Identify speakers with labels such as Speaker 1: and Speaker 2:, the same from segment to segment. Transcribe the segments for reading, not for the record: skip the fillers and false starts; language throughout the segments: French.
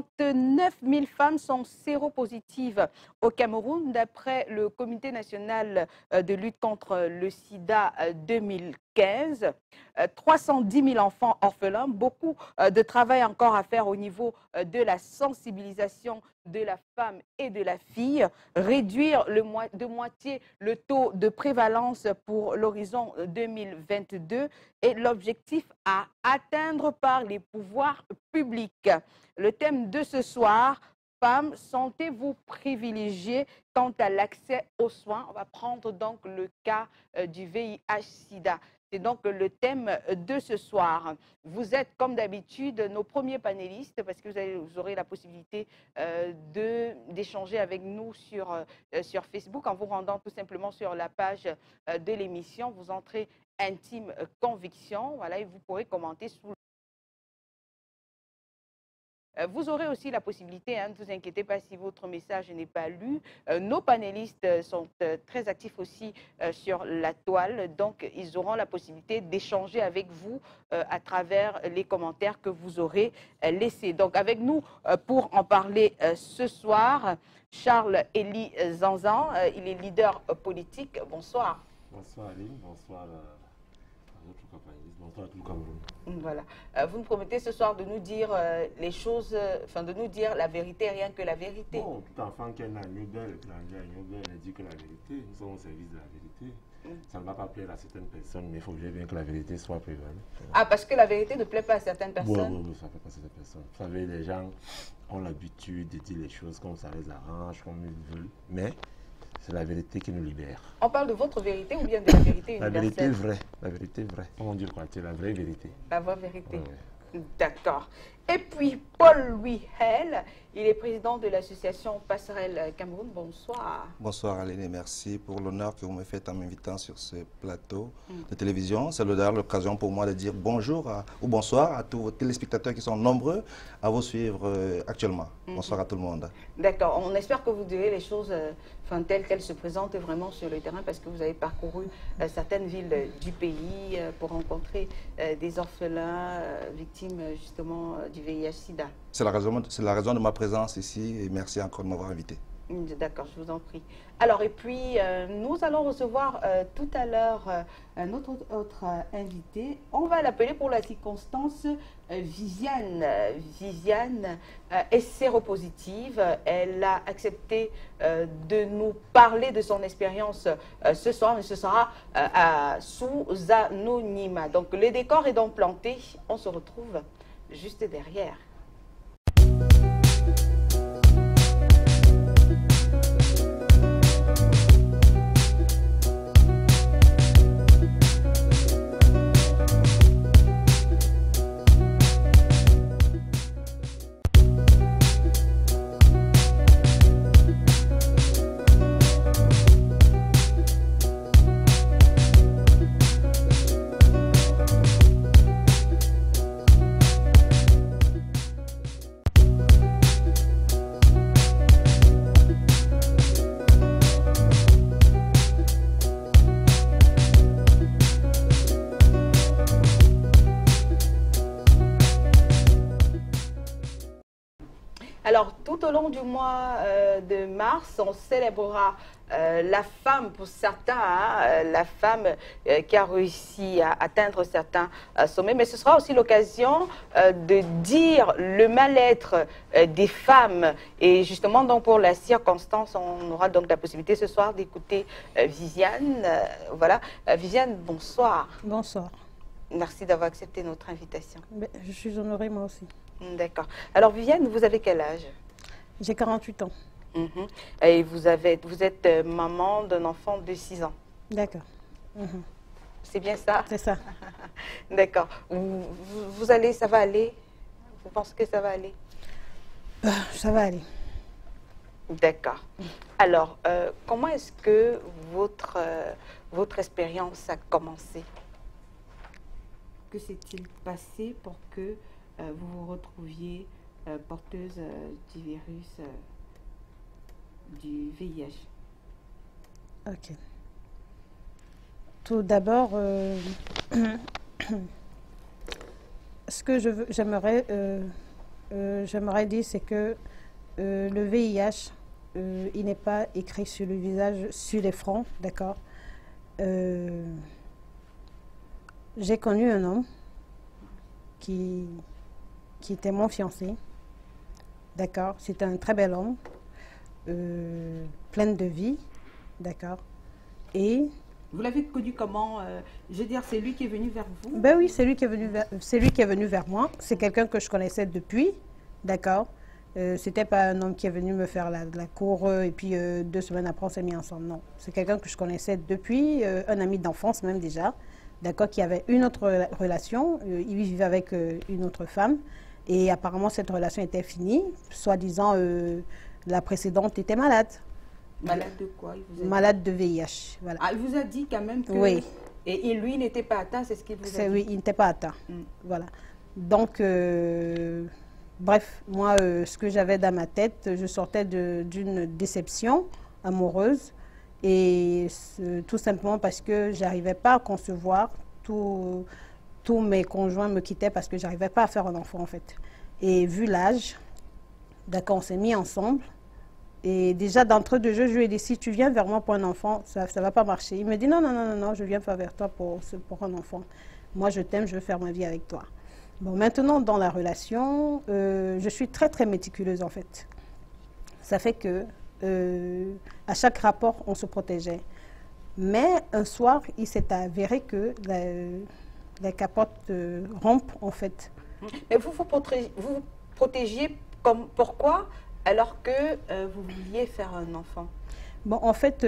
Speaker 1: 39 000 femmes sont séropositives au Cameroun, d'après le Comité national de lutte contre le sida 2015. 310 000 enfants orphelins, beaucoup de travail encore à faire au niveau de la sensibilisation de la femme et de la fille, réduire de moitié le taux de prévalence pour l'horizon 2022 et l'objectif à atteindre par les pouvoirs publics. Le thème de ce soir, femmes, sentez-vous privilégiées quant à l'accès aux soins? On va prendre donc le cas du VIH-Sida. C'est donc le thème de ce soir. Vous êtes, comme d'habitude, nos premiers panélistes parce que vous aurez la possibilité d'échanger avec nous sur Facebook en vous rendant tout simplement sur la page de l'émission. Vous entrez Intime Conviction, voilà, et vous pourrez commenter sous. Vous aurez aussi la possibilité, ne vous inquiétez pas si votre message n'est pas lu. Nos panélistes sont très actifs aussi sur la toile, donc ils auront la possibilité d'échanger avec vous à travers les commentaires que vous aurez laissés. Donc avec nous pour en parler ce soir, Charles-Élie Zanzan, il est leader politique. Bonsoir.
Speaker 2: Bonsoir Aline, bonsoir à notre panélistes, bonsoir à tout le Cameroun.
Speaker 1: Voilà. Vous nous promettez ce soir de nous dire les choses, de nous dire la vérité, rien que la vérité.
Speaker 2: Bon, tout enfant qui a une belle, ne dit que la vérité. Nous sommes au service de la vérité. Ça ne va pas plaire à certaines personnes, mais il faut bien que la vérité soit prévalente.
Speaker 1: Ah, parce que la vérité ne plaît pas à certaines personnes?
Speaker 2: Oui, ça ne plaît pas à certaines personnes. Vous savez, les gens ont l'habitude de dire les choses comme ça les arrange, comme ils veulent, mais c'est la vérité qui nous libère.
Speaker 1: On parle de votre vérité ou bien de la vérité universelle?
Speaker 2: La vérité vraie, la vérité vraie. Comment dire quoi? C'est la vraie vérité.
Speaker 1: La vraie vérité.
Speaker 2: Ouais.
Speaker 1: D'accord. Et puis, Paul-Louis Hell, il est président de l'association Passerelle Cameroun. Bonsoir.
Speaker 3: Bonsoir Aline et merci pour l'honneur que vous me faites en m'invitant sur ce plateau de télévision. C'est d'ailleurs l'occasion pour moi de dire bonjour ou bonsoir à tous vos téléspectateurs qui sont nombreux à vous suivre actuellement. Bonsoir à tout le monde.
Speaker 1: D'accord. On espère que vous direz les choses telles qu'elles se présentent vraiment sur le terrain parce que vous avez parcouru certaines villes du pays pour rencontrer des orphelins victimes justement du VIH-Sida.
Speaker 3: C'est la raison de ma présence ici et merci encore de m'avoir invité.
Speaker 1: D'accord, je vous en prie. Alors, et puis, nous allons recevoir tout à l'heure notre autre invité. On va l'appeler pour la circonstance Viviane. Viviane est séropositive. Elle a accepté de nous parler de son expérience ce soir, mais ce sera sous anonymat. Donc, le décor est donc planté. On se retrouve juste derrière. Alors, tout au long du mois de mars, on célébrera la femme pour certains, la femme qui a réussi à atteindre certains sommets. Mais ce sera aussi l'occasion de dire le mal-être des femmes. Et justement, donc, pour la circonstance, on aura donc la possibilité ce soir d'écouter Viviane. Voilà. Viviane, bonsoir.
Speaker 4: Bonsoir.
Speaker 1: Merci d'avoir accepté notre invitation.
Speaker 4: Je suis honorée moi aussi.
Speaker 1: D'accord. Alors Viviane, vous avez quel âge?
Speaker 4: J'ai 48 ans.
Speaker 1: Et vous êtes maman d'un enfant de 6 ans.
Speaker 4: D'accord.
Speaker 1: C'est bien ça?
Speaker 4: C'est ça.
Speaker 1: D'accord. Vous allez, ça va aller? Vous pensez que ça va aller?
Speaker 4: Ça va aller.
Speaker 1: D'accord. Alors, comment est-ce que votre expérience a commencé? Que s'est-il passé pour que vous vous retrouviez porteuse du virus du VIH?
Speaker 4: Ok. Tout d'abord, ce que j'aimerais j'aimerais dire, c'est que le VIH, il n'est pas écrit sur le visage, sur les fronts, d'accord. J'ai connu un homme qui était mon fiancé, d'accord. C'était un très bel homme, plein de vie, d'accord. Et
Speaker 1: vous l'avez connu comment je veux dire, c'est lui qui est venu vers vous?
Speaker 4: Ben oui, c'est lui qui est venu vers moi. C'est quelqu'un que je connaissais depuis, d'accord. C'était pas un homme qui est venu me faire la cour et puis 2 semaines après on s'est mis ensemble. Non, c'est quelqu'un que je connaissais depuis, un ami d'enfance même déjà, d'accord, qui avait une autre relation. Il vivait avec une autre femme et apparemment cette relation était finie. Soi-disant, la précédente était malade.
Speaker 1: Malade de quoi? Il vous a dit?
Speaker 4: Malade de VIH, voilà.
Speaker 1: Ah, il vous a dit quand même que...
Speaker 4: Oui.
Speaker 1: Et lui n'était pas atteint, c'est ce qu'il vous a dit?
Speaker 4: Oui, il n'était pas atteint. Voilà. Donc, bref, moi, ce que j'avais dans ma tête, je sortais d'une déception amoureuse et tout simplement parce que je n'arrivais pas à concevoir. Tous mes conjoints me quittaient parce que je n'arrivais pas à faire un enfant, en fait. Et vu l'âge, d'accord, on s'est mis ensemble. Et déjà, d'entrée de jeu, je lui ai dit, si tu viens vers moi pour un enfant, ça ne va pas marcher. Il me dit, non, non, non, non, non, je viens pas vers toi pour un enfant. Moi, je t'aime, je veux faire ma vie avec toi. Bon, maintenant, dans la relation, je suis très, très méticuleuse, en fait. Ça fait que, à chaque rapport, on se protégeait. Mais un soir, il s'est avéré que la capote rompe, en fait.
Speaker 1: Mais vous vous protégiez comme, pourquoi? Alors que vous vouliez faire un enfant?
Speaker 4: Bon, en fait,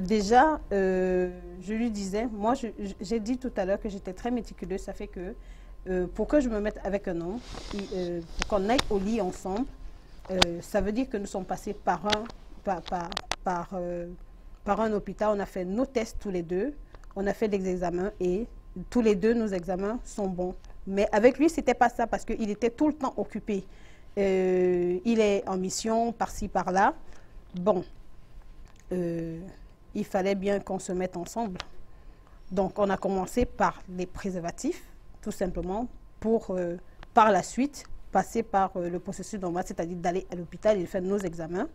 Speaker 4: déjà, je lui disais, moi, j'ai dit tout à l'heure que j'étais très méticuleuse. Ça fait que pour que je me mette avec un homme, pour qu'on aille au lit ensemble, ça veut dire que nous sommes passés par un hôpital. On a fait nos tests tous les deux, on a fait des examens et tous les deux, nos examens sont bons. Mais avec lui, ce n'était pas ça parce qu'il était tout le temps occupé. Il est en mission par-ci, par-là. Bon, il fallait bien qu'on se mette ensemble. Donc, on a commencé par les préservatifs, tout simplement, pour, par la suite, passer par le processus normal, c'est-à-dire d'aller à l'hôpital et faire nos examens.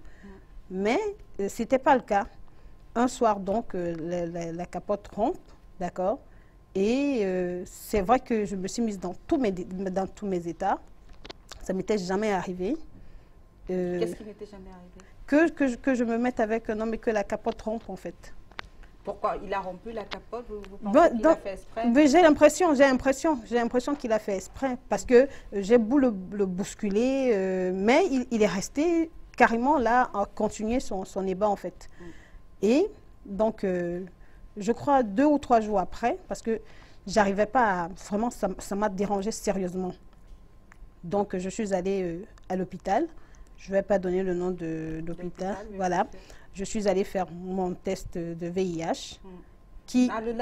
Speaker 4: Mais ce n'était pas le cas. Un soir, donc, la capote rompe, d'accord. Et c'est vrai que je me suis mise dans tous mes états. Ça ne m'était jamais arrivé.
Speaker 1: Qu'est-ce qui n'était jamais arrivé?
Speaker 4: Que je me mette avec un homme et que la capote rompe, en fait.
Speaker 1: Pourquoi? Il a rompu la capote? Vous pensez qu'il a fait exprès?
Speaker 4: J'ai l'impression qu'il a fait exprès. Parce que j'ai beau le bousculer, mais il est resté carrément là, à continuer son ébat, en fait. Et donc, je crois 2 ou 3 jours après, parce que j'arrivais pas à... Vraiment, ça m'a dérangé sérieusement. Donc, je suis allée à l'hôpital. Je ne vais pas donner le nom de l'hôpital. Voilà. Je suis allée faire mon test de VIH. Qui,
Speaker 1: le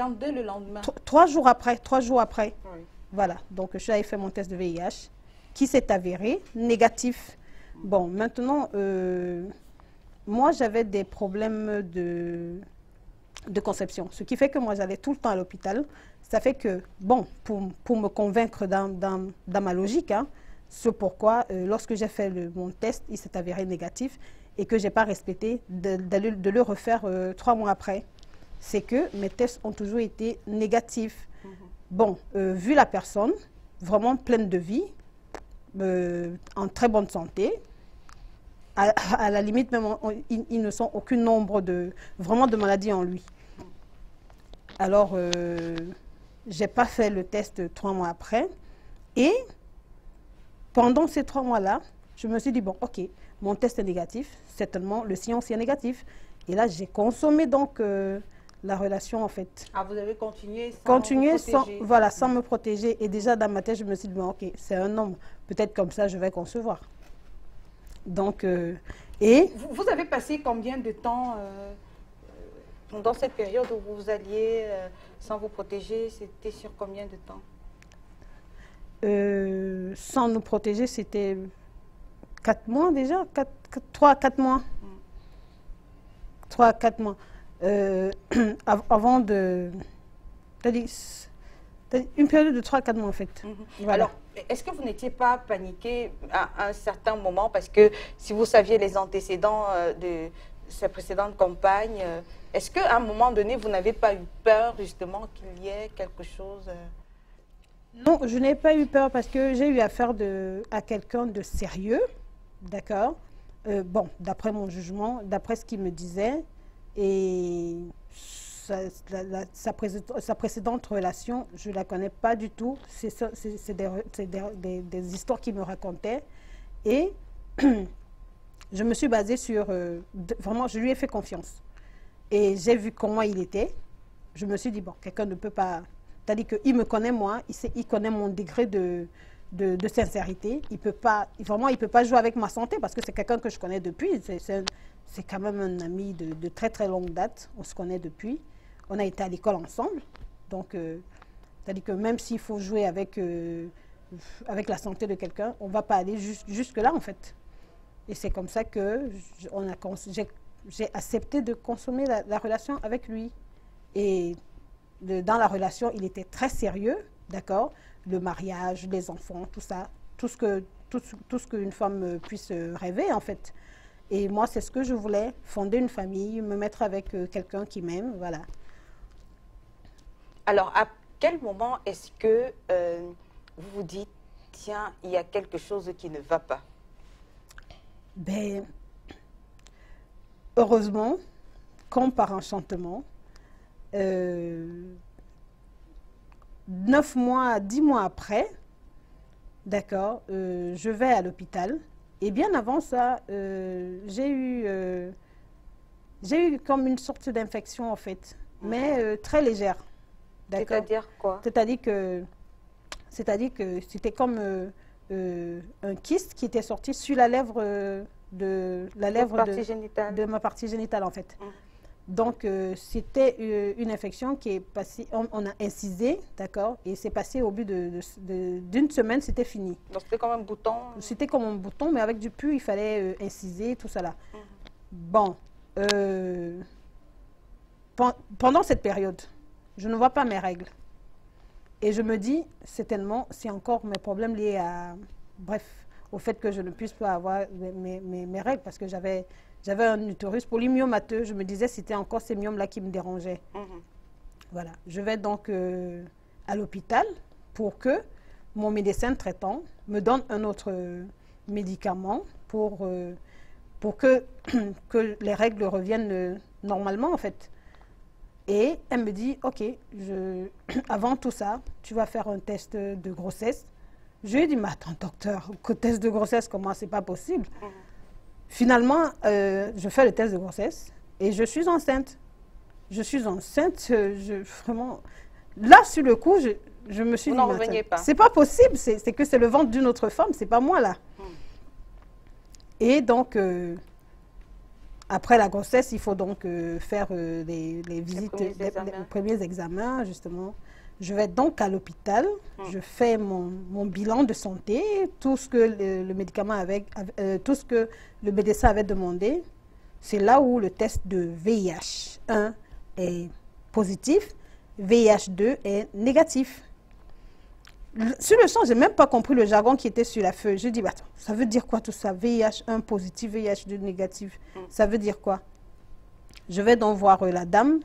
Speaker 1: lendemain
Speaker 4: 3 jours après.
Speaker 1: Oui.
Speaker 4: Voilà. Donc, je suis allée faire mon test de VIH qui s'est avéré négatif. Bon, maintenant, moi, j'avais des problèmes de conception. Ce qui fait que moi, j'allais tout le temps à l'hôpital. Ça fait que, bon, pour me convaincre dans ma logique, hein, c'est pourquoi, lorsque j'ai fait mon test, il s'est avéré négatif et que je n'ai pas respecté de le refaire 3 mois après. C'est que mes tests ont toujours été négatifs. Bon, vu la personne, vraiment pleine de vie, en très bonne santé, à la limite, même, ils ne sont aucun nombre vraiment de maladies en lui. Alors, je n'ai pas fait le test 3 mois après. Et pendant ces 3 mois-là, je me suis dit, bon, ok, mon test est négatif, certainement le sien aussi est négatif. Et là, j'ai consommé donc la relation, en fait.
Speaker 1: Ah, vous avez continué
Speaker 4: sans me protéger. Et déjà, dans ma tête, je me suis dit, bon, ok, c'est un homme. Peut-être comme ça, je vais concevoir. Donc, et...
Speaker 1: Vous avez passé combien de temps dans cette période où vous alliez sans vous protéger? C'était sur combien de temps?
Speaker 4: Sans nous protéger, c'était 4 mois déjà, 3 à 4 mois. 3 à 4 mois. Avant de... C'est-à-dire une période de 3 à 4 mois, en fait.
Speaker 1: Voilà. Alors, Est-ce que vous n'étiez pas paniqué à un certain moment? Parce que si vous saviez les antécédents de ses précédentes compagnes, est-ce qu'à un moment donné, vous n'avez pas eu peur justement qu'il y ait quelque chose?
Speaker 4: Non, je n'ai pas eu peur parce que j'ai eu affaire à quelqu'un de sérieux, d'accord? Bon, d'après mon jugement, d'après ce qu'il me disait, et sa précédente relation, je ne la connais pas du tout. C'est des histoires qu'il me racontait. Et je me suis basée sur... vraiment, je lui ai fait confiance. Et j'ai vu comment il était. Je me suis dit, bon, quelqu'un ne peut pas... C'est-à-dire qu'il me connaît, moi, il connaît mon degré de sincérité. Il peut pas, vraiment, il ne peut pas jouer avec ma santé parce que c'est quelqu'un que je connais depuis. C'est quand même un ami de très, très longue date. On se connaît depuis. On a été à l'école ensemble. Donc, c'est-à-dire que même s'il faut jouer avec la santé de quelqu'un, on ne va pas aller jusque-là, en fait. Et c'est comme ça que j'ai accepté de consommer la relation avec lui. Et dans la relation, il était très sérieux, d'accord? Le mariage, les enfants, tout ça, tout ce qu'une femme puisse rêver, en fait. Et moi, c'est ce que je voulais, fonder une famille, me mettre avec quelqu'un qui m'aime, voilà.
Speaker 1: Alors, à quel moment est-ce que vous vous dites, tiens, il y a quelque chose qui ne va pas?
Speaker 4: Ben, heureusement, comme par enchantement, 9 mois, 10 mois après, d'accord, je vais à l'hôpital. Et bien avant ça, j'ai eu comme une sorte d'infection, en fait, mais très légère.
Speaker 1: C'est-à-dire quoi?
Speaker 4: C'est-à-dire que c'était comme un kyste qui était sorti sur la lèvre de ma partie génitale, en fait. Donc, c'était une infection qui est passée, on a incisé, d'accord, et c'est passé au bout d'une semaine, c'était fini.
Speaker 1: Donc, c'était comme un bouton?
Speaker 4: C'était comme un bouton, mais avec du pu, il fallait inciser, tout ça là. Bon, pendant cette période, je ne vois pas mes règles. Et je me dis, certainement, c'est encore mes problèmes liés à, bref, au fait que je ne puisse pas avoir mes règles, parce que j'avais un utérus polymyomateux. Je me disais, c'était encore ces myomes-là qui me dérangeaient. Voilà. Je vais donc à l'hôpital pour que mon médecin traitant me donne un autre médicament pour que les règles reviennent normalement, en fait. Et elle me dit, OK, avant tout ça, tu vas faire un test de grossesse. Je lui ai dit, mais attends, docteur, test de grossesse, comment c'est pas possible? Finalement, je fais le test de grossesse et je suis enceinte. Je suis enceinte, vraiment... Là, sur le coup, je me suis dit...
Speaker 1: Vous n'en reveniez pas.
Speaker 4: C'est pas possible, c'est que c'est le ventre d'une autre femme, c'est pas moi, là. Et donc, après la grossesse, il faut donc faire les visites, les premiers examens, justement. Je vais donc à l'hôpital, je fais mon bilan de santé, tout ce que le médicament tout ce que le médecin avait demandé. C'est là où le test de VIH1 est positif, VIH2 est négatif. Sur le champ, je n'ai même pas compris le jargon qui était sur la feuille. Je dis, bah, attends, ça veut dire quoi tout ça? VIH1 positif, VIH2 négatif, ça veut dire quoi? Je vais donc voir la dame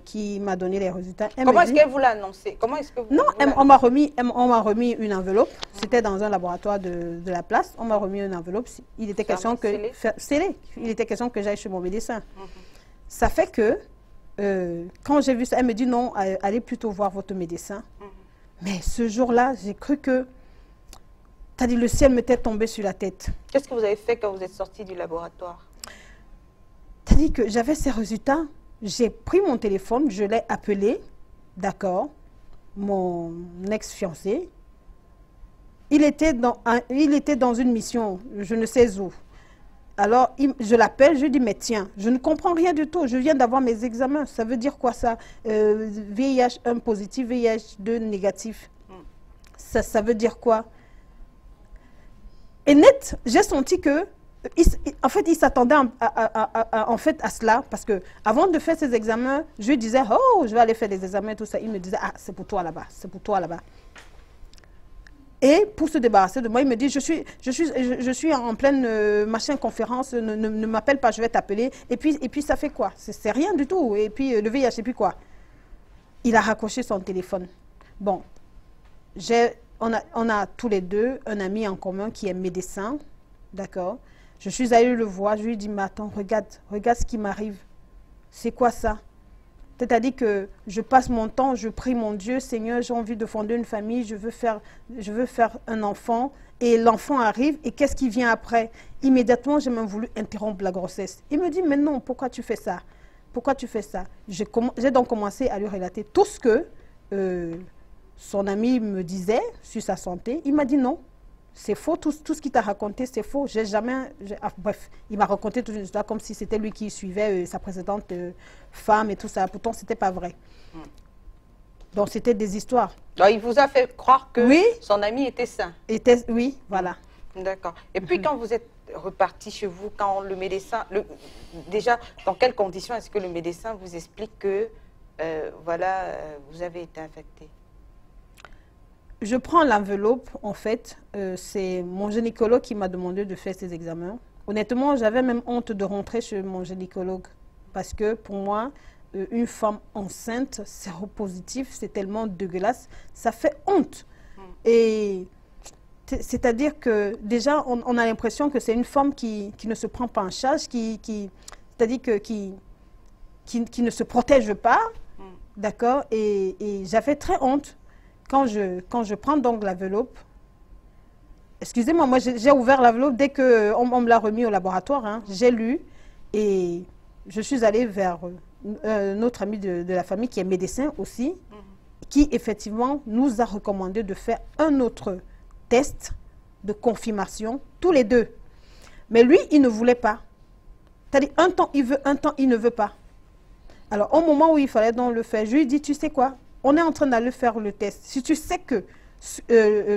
Speaker 4: qui m'a donné les résultats.
Speaker 1: Comment est-ce qu'elle vous l'a annoncé? Comment est-ce que vous...
Speaker 4: Non, on m'a remis une enveloppe. C'était dans un laboratoire de la place. On m'a remis une enveloppe. Il était question que... Scellé. Il était question que j'aille chez mon médecin. Ça fait que, quand j'ai vu ça, elle me dit non, allez plutôt voir votre médecin. Mais ce jour-là, j'ai cru que... T'as dit, le ciel m'était tombé sur la tête.
Speaker 1: Qu'est-ce que vous avez fait quand vous êtes sorti du laboratoire?
Speaker 4: T'as dit que j'avais ces résultats. J'ai pris mon téléphone, je l'ai appelé, d'accord, mon ex-fiancé. Il était dans une mission, je ne sais où. Alors, je l'appelle, je lui dis, mais tiens, je ne comprends rien du tout, je viens d'avoir mes examens. Ça veut dire quoi ça? VIH1 positif, VIH2 négatif. Ça veut dire quoi? Et net, j'ai senti que en fait, il s'attendait à cela, parce que avant de faire ses examens, je lui disais, oh, je vais aller faire des examens, tout ça. Il me disait, ah, c'est pour toi là-bas, c'est pour toi là-bas. Et pour se débarrasser de moi, il me dit, je suis en pleine machin conférence, ne m'appelle pas, je vais t'appeler. Et puis ça fait quoi? C'est rien du tout. Et puis le VIH, et puis quoi? Il a raccroché son téléphone. Bon, on a tous les deux un ami en commun qui est médecin, d'accord? Je suis allée le voir, je lui ai dit, mais attends, regarde ce qui m'arrive. C'est quoi ça? C'est-à-dire que je passe mon temps, je prie mon Dieu, Seigneur, j'ai envie de fonder une famille, je veux faire un enfant, et l'enfant arrive, et qu'est-ce qui vient après? Immédiatement, j'ai même voulu interrompre la grossesse. Il me dit, mais non, pourquoi tu fais ça? Pourquoi tu fais ça? J'ai donc commencé à lui relater tout ce que son ami me disait sur sa santé. Il m'a dit non, c'est faux, tout ce qu'il t'a raconté, c'est faux. Bref, il m'a raconté toute une histoire comme si c'était lui qui suivait sa précédente femme et tout ça. Pourtant, ce n'était pas vrai. Donc, c'était des histoires.
Speaker 1: Donc, il vous a fait croire que
Speaker 4: oui,
Speaker 1: son ami était sain.
Speaker 4: Oui, voilà.
Speaker 1: D'accord. Et puis, quand vous êtes reparti chez vous, quand le médecin... déjà, dans quelles conditions est-ce que le médecin vous explique que, voilà, vous avez été infecté?
Speaker 4: Je prends l'enveloppe, en fait, c'est mon gynécologue qui m'a demandé de faire ces examens. Honnêtement, j'avais même honte de rentrer chez mon gynécologue parce que pour moi, une femme enceinte, séropositive, c'est tellement dégueulasse, ça fait honte. Et c'est-à-dire que déjà, on a l'impression que c'est une femme qui ne se prend pas en charge, c'est-à-dire que qui ne se protège pas, d'accord? Et j'avais très honte. Quand je prends donc l'enveloppe, excusez-moi, moi j'ai ouvert l'enveloppe dès qu'on me l'a remis au laboratoire, hein, j'ai lu et je suis allée vers notre ami de la famille qui est médecin aussi, qui effectivement nous a recommandé de faire un autre test de confirmation, tous les deux. Mais lui, il ne voulait pas. C'est-à-dire un temps il veut, un temps il ne veut pas. Alors au moment où il fallait donc le faire, je lui ai dit, tu sais quoi? On est en train d'aller faire le test. Si tu sais que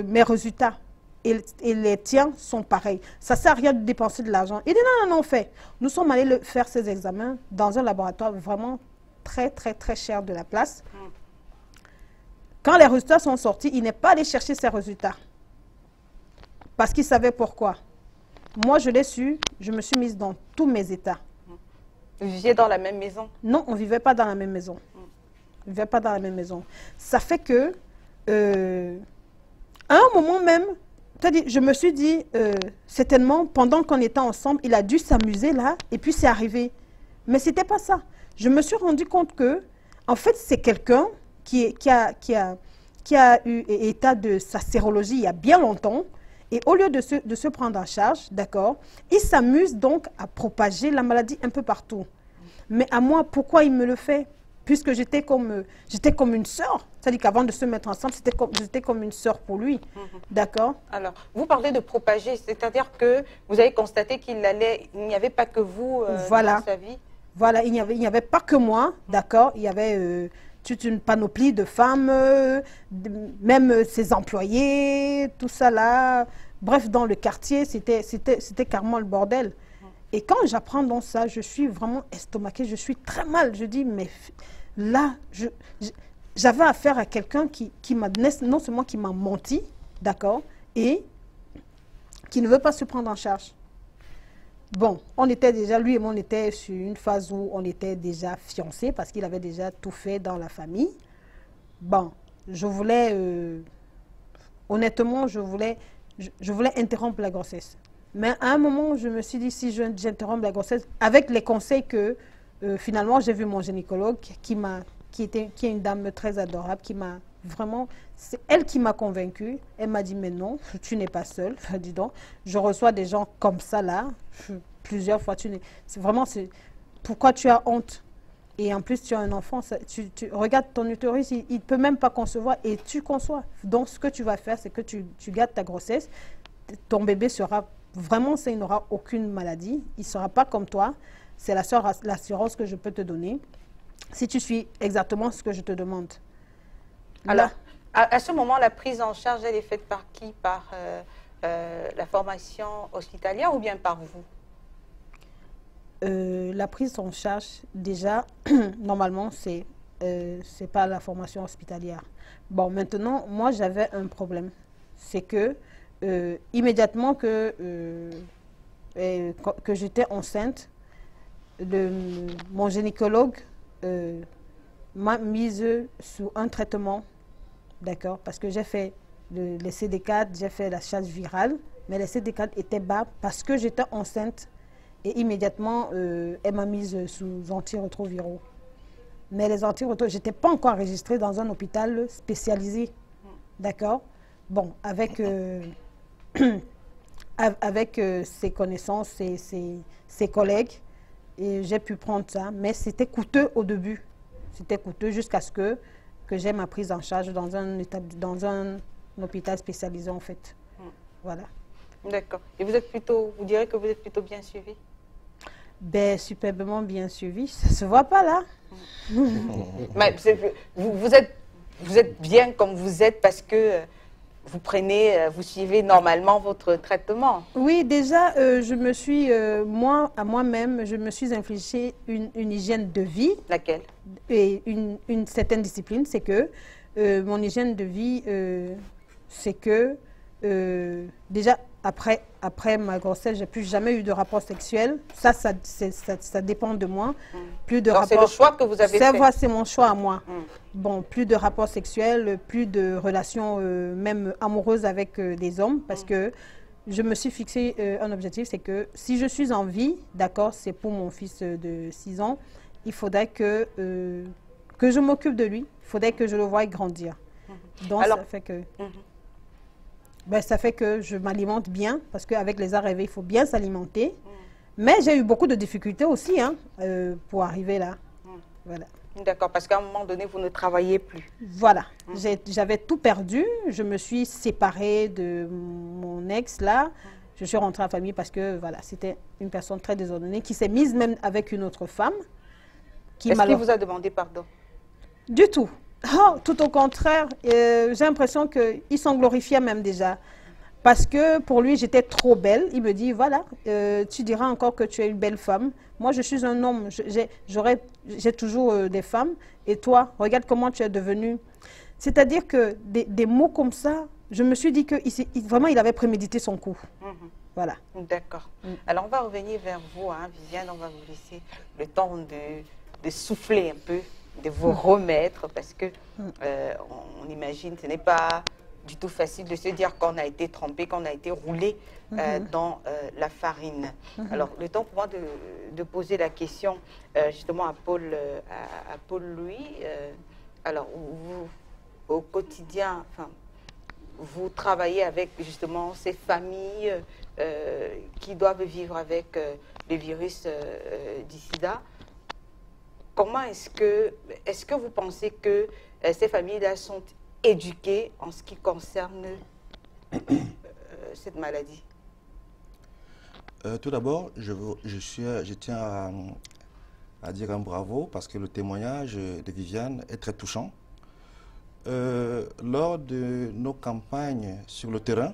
Speaker 4: mes résultats et les tiens sont pareils, ça ne sert à rien de dépenser de l'argent. Il dit non, fait. Nous sommes allés faire ces examens dans un laboratoire vraiment très, très, très cher de la place. Quand les résultats sont sortis, il n'est pas allé chercher ces résultats. Parce qu'il savait pourquoi. Moi, je l'ai su, je me suis mise dans tous mes états.
Speaker 1: Vous viviez dans la même maison?
Speaker 4: Non, on ne vivait pas dans la même maison. On ne vivait pas dans la même maison. Ça fait que, à un moment même, je me suis dit, certainement, pendant qu'on était ensemble, il a dû s'amuser là, et puis c'est arrivé. Mais ce n'était pas ça. Je me suis rendu compte que, en fait, c'est quelqu'un qui a eu état de sa sérologie il y a bien longtemps, et au lieu de se prendre en charge, d'accord, il s'amuse donc à propager la maladie un peu partout. Mais à moi, pourquoi il me le fait? Puisque j'étais comme une sœur. C'est-à-dire qu'avant de se mettre ensemble, j'étais comme une sœur pour lui. D'accord?
Speaker 1: Alors, vous parlez de propager, c'est-à-dire que vous avez constaté qu'il n'y avait pas que vous
Speaker 4: voilà.
Speaker 1: dans sa vie?
Speaker 4: Voilà, il n'y avait pas que moi, d'accord? Il y avait toute une panoplie de femmes, même ses employés, tout ça là. Bref, dans le quartier, c'était carrément le bordel. Et quand j'apprends donc ça, je suis vraiment estomaquée, je suis très mal. Je dis, mais là, j'avais affaire à quelqu'un qui m'a, non seulement qui m'a menti, d'accord, et qui ne veut pas se prendre en charge. Bon, on était déjà, lui et moi, on était sur une phase où on était déjà fiancés parce qu'il avait déjà tout fait dans la famille. Bon, je voulais, honnêtement, je voulais interrompre la grossesse. Mais à un moment, je me suis dit, si j'interromps la grossesse, avec les conseils que finalement, j'ai vu mon gynécologue qui est une dame très adorable, qui m'a vraiment, c'est elle qui m'a convaincue. Elle m'a dit, mais non, tu n'es pas seule. Dis donc, je reçois des gens comme ça là, plusieurs fois. C'est vraiment, pourquoi tu as honte? Et en plus, tu as un enfant, regarde ton utérus, il ne peut même pas concevoir et tu conçois. Donc, ce que tu vas faire, c'est que tu gardes ta grossesse, ton bébé sera vraiment, il n'aura aucune maladie, il ne sera pas comme toi. C'est l'assurance que je peux te donner si tu suis exactement ce que je te demande.
Speaker 1: Alors, à ce moment, la prise en charge, elle est faite par qui? Par la formation hospitalière ou bien par vous?
Speaker 4: La prise en charge, déjà, normalement, c'est pas la formation hospitalière. Bon, maintenant, moi, j'avais un problème. c'est que immédiatement que j'étais enceinte, mon gynécologue m'a mise sous un traitement, d'accord, parce que j'ai fait les CD4, j'ai fait la charge virale, mais les CD4 étaient bas parce que j'étais enceinte et immédiatement, elle m'a mise sous antirétroviraux. Mais les antirétroviraux, je n'étais pas encore enregistrée dans un hôpital spécialisé, d'accord. Bon, avec ses connaissances, ses collègues, et j'ai pu prendre ça, mais c'était coûteux au début. C'était coûteux jusqu'à ce que j'ai ma prise en charge dans un hôpital spécialisé, en fait. Voilà.
Speaker 1: D'accord. Et vous direz que vous êtes plutôt bien suivi?
Speaker 4: Ben, superbement bien suivi. Ça se voit pas, là.
Speaker 1: Mais vous êtes bien comme vous êtes parce que vous suivez normalement votre traitement.
Speaker 4: Oui, déjà, je me suis, moi-même, je me suis infligé une hygiène de vie.
Speaker 1: Laquelle?
Speaker 4: Et une certaine discipline, c'est que mon hygiène de vie, c'est que déjà, après ma grossesse, j'ai plus jamais eu de rapport sexuel. Ça dépend de moi. Plus de rapport.
Speaker 1: C'est le choix que vous avez fait.
Speaker 4: C'est mon choix à moi. Bon, plus de rapports sexuels, plus de relations même amoureuses avec des hommes, parce que je me suis fixé un objectif, c'est que si je suis en vie, d'accord, c'est pour mon fils de 6 ans, il faudrait que je m'occupe de lui, il faudrait que je le voie grandir. Donc, alors, ça fait que je m'alimente bien, parce qu'avec les arrivées, il faut bien s'alimenter. Mais j'ai eu beaucoup de difficultés aussi pour arriver là. Voilà.
Speaker 1: D'accord, parce qu'à un moment donné, vous ne travaillez plus.
Speaker 4: Voilà. J'avais tout perdu. Je me suis séparée de mon ex là. Je suis rentrée en famille parce que voilà, c'était une personne très désordonnée qui s'est mise même avec une autre femme.
Speaker 1: Est-ce qu'il vous a demandé pardon? Du
Speaker 4: tout. Oh, tout au contraire, j'ai l'impression qu'il s'en glorifiait même déjà. Parce que pour lui, j'étais trop belle. Il me dit, voilà, tu diras encore que tu es une belle femme. Moi, je suis un homme. J'ai toujours des femmes. Et toi, regarde comment tu es devenue. C'est-à-dire que des mots comme ça, je me suis dit que vraiment, il avait prémédité son coup. Voilà.
Speaker 1: D'accord. Alors, on va revenir vers vous, hein, Viviane. On va vous laisser le temps de souffler un peu, de vous remettre, parce que on imagine, ce n'est pas du tout facile de se dire qu'on a été trempé, qu'on a été roulé dans la farine. Alors, le temps pour moi de poser la question justement à Paul Louis. Alors, vous, au quotidien, enfin, vous travaillez avec justement ces familles qui doivent vivre avec le virus du sida. Comment est-ce que vous pensez que ces familles-là sont éduquées en ce qui concerne cette maladie?
Speaker 3: Tout d'abord, je tiens à dire un bravo parce que le témoignage de Viviane est très touchant. Lors de nos campagnes sur le terrain,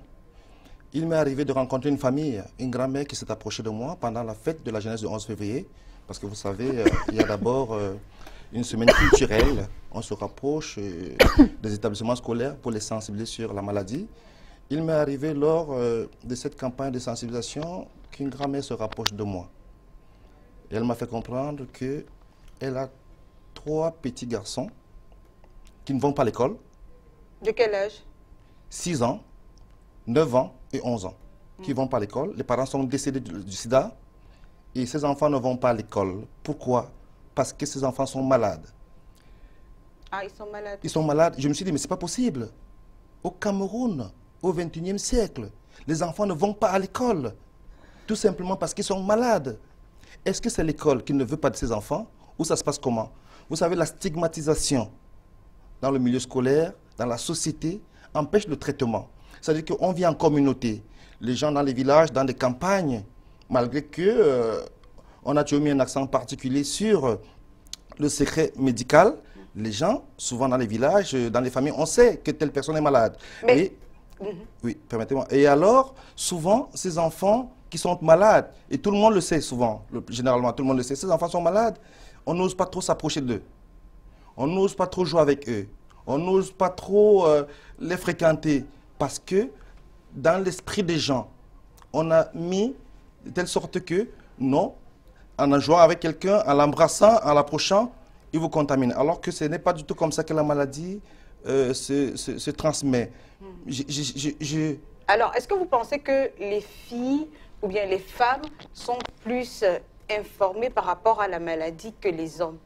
Speaker 3: il m'est arrivé de rencontrer une famille, une grand-mère qui s'est approchée de moi pendant la fête de la jeunesse du 11 février. Parce que vous savez, il y a d'abord une semaine culturelle. On se rapproche des établissements scolaires pour les sensibiliser sur la maladie. Il m'est arrivé lors de cette campagne de sensibilisation qu'une grand-mère se rapproche de moi. Et elle m'a fait comprendre qu'elle a 3 petits garçons qui ne vont pas à l'école.
Speaker 1: De quel âge?
Speaker 3: 6 ans, 9 ans et 11 ans. Qui ne vont pas à l'école. Les parents sont décédés du sida. Et ces enfants ne vont pas à l'école. Pourquoi? Parce que ces enfants sont malades.
Speaker 1: Ah, ils sont malades? Ils
Speaker 3: sont malades. Je me suis dit, mais ce n'est pas possible. Au Cameroun, au XXIe siècle, les enfants ne vont pas à l'école. Tout simplement parce qu'ils sont malades. Est-ce que c'est l'école qui ne veut pas de ces enfants? Ou ça se passe comment? Vous savez, la stigmatisation dans le milieu scolaire, dans la société, empêche le traitement. C'est-à-dire qu'on vit en communauté. Les gens dans les villages, dans des campagnes, malgré que on a toujours mis un accent particulier sur le secret médical, les gens, souvent dans les villages, dans les familles, on sait que telle personne est malade. Mais, oui, permettez-moi. Et alors, souvent, ces enfants qui sont malades, et tout le monde le sait souvent, généralement tout le monde le sait, ces enfants sont malades, on n'ose pas trop s'approcher d'eux. On n'ose pas trop jouer avec eux. On n'ose pas trop les fréquenter. parce que dans l'esprit des gens, on a mis de telle sorte que, non, en jouant avec quelqu'un, en l'embrassant, en l'approchant, il vous contamine. Alors que ce n'est pas du tout comme ça que la maladie se transmet.
Speaker 1: Alors, est-ce que vous pensez que les filles ou bien les femmes sont plus informées par rapport à la maladie que les hommes?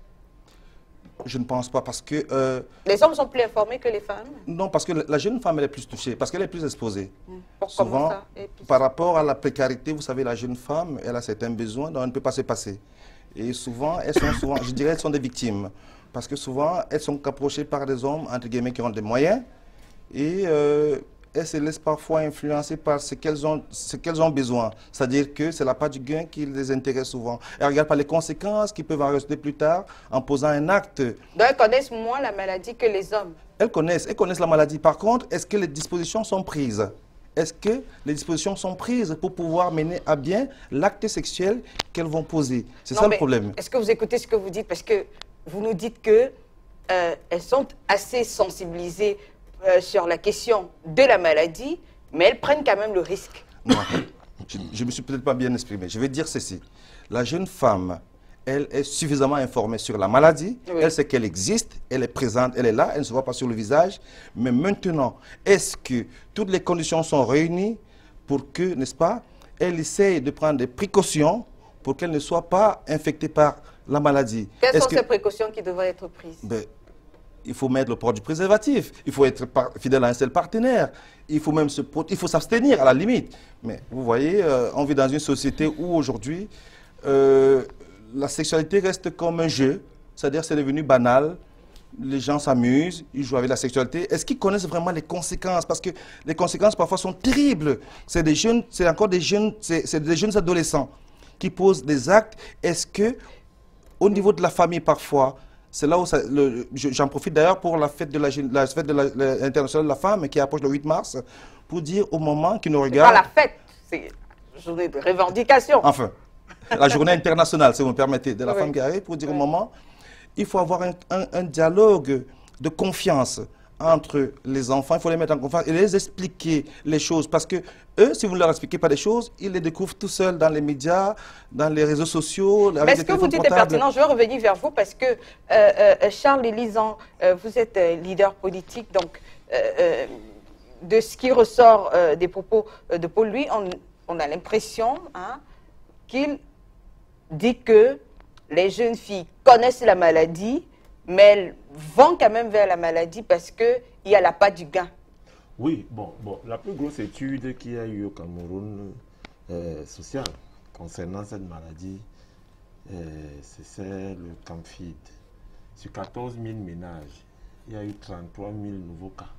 Speaker 3: Je ne pense pas parce que...
Speaker 1: les hommes sont plus informés que les femmes?
Speaker 3: Non, parce que la jeune femme, elle est plus touchée, parce qu'elle est plus exposée.
Speaker 1: Pourquoi
Speaker 3: Souvent,
Speaker 1: ça
Speaker 3: par rapport à la précarité, vous savez, la jeune femme, elle a certains besoins dont elle ne peut pas se passer. Et souvent, je dirais, elles sont des victimes. Parce que souvent, elles sont approchées par des hommes, entre guillemets, qui ont des moyens. Et elles se laissent parfois influencer par ce qu'elles ont besoin. C'est-à-dire que c'est la part du gain qui les intéresse souvent. Elles ne regardent pas les conséquences qui peuvent en résulter plus tard en posant un acte.
Speaker 1: Donc, elles connaissent moins la maladie que les hommes?
Speaker 3: Elles connaissent la maladie. Par contre, est-ce que les dispositions sont prises? Est-ce que les dispositions sont prises pour pouvoir mener à bien l'acte sexuel qu'elles vont poser? C'est ça le problème.
Speaker 1: Est-ce que vous écoutez ce que vous dites? Parce que vous nous dites que elles sont assez sensibilisées sur la question de la maladie, mais elles prennent quand même le risque.
Speaker 3: Non, je ne me suis peut-être pas bien exprimé. Je vais dire ceci. La jeune femme, elle est suffisamment informée sur la maladie, oui. Elle sait qu'elle existe, elle est présente, elle est là, elle ne se voit pas sur le visage. Mais maintenant, est-ce que toutes les conditions sont réunies pour que, n'est-ce pas, elle essaye de prendre des précautions pour qu'elle ne soit pas infectée par la maladie?
Speaker 1: Quelles sont ces précautions qui devraient être prises?
Speaker 3: Il faut mettre le port du préservatif, il faut être fidèle à un seul partenaire, il faut même s'abstenir à la limite. Mais vous voyez, on vit dans une société où aujourd'hui, la sexualité reste comme un jeu, c'est-à-dire c'est devenu banal, les gens s'amusent, ils jouent avec la sexualité. Est-ce qu'ils connaissent vraiment les conséquences? Parce que les conséquences parfois sont terribles. C'est des jeunes, c'est encore des jeunes, c'est des jeunes adolescents qui posent des actes. Est-ce que, au niveau de la famille parfois, c'est là où j'en profite d'ailleurs pour la fête internationale de la femme qui approche le 8 mars, pour dire au moment qui nous regarde...
Speaker 1: C'est pas la fête, c'est une journée de revendication.
Speaker 3: Enfin, la journée internationale, si vous me permettez, de la femme qui arrive, pour dire au moment, il faut avoir un dialogue de confiance entre les enfants, il faut les mettre en confiance et les expliquer les choses. Parce que eux, si vous ne leur expliquez pas des choses, ils les découvrent tout seuls dans les médias, dans les réseaux sociaux, avec
Speaker 1: mais ce que vous dites est pertinent. Je vais revenir vers vous parce que Charles Élisant, vous êtes leader politique, donc de ce qui ressort des propos de Paul, lui, on a l'impression qu'il dit que les jeunes filles connaissent la maladie, mais elles vont quand même vers la maladie parce qu'il y a la part du gain.
Speaker 2: Oui, bon, la plus grosse étude qu'il y a eu au Cameroun sociale concernant cette maladie, c'est le CAMFID. Sur 14 000 ménages, il y a eu 33 000 nouveaux cas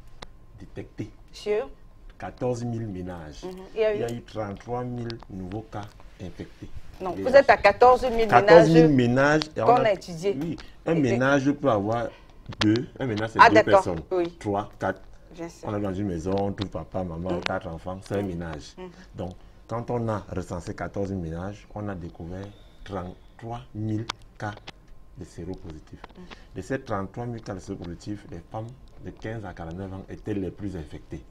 Speaker 2: détectés. Sur 14 000 ménages, il y a eu 33 000 nouveaux cas infectés.
Speaker 1: Non, vous êtes à 14 000 ménages.
Speaker 2: 14 000 ménages
Speaker 1: qu'on a étudié.
Speaker 2: Oui, un ménage peut avoir un ménage c'est deux personnes, 3, 4. On est dans une maison, tout papa, maman, 4 enfants, c'est un ménage. Donc, quand on a recensé 14 000 ménages, on a découvert 33 000 cas de séropositifs. De ces 33 000 cas de séropositifs, les femmes de 15 à 49 ans étaient les plus infectées.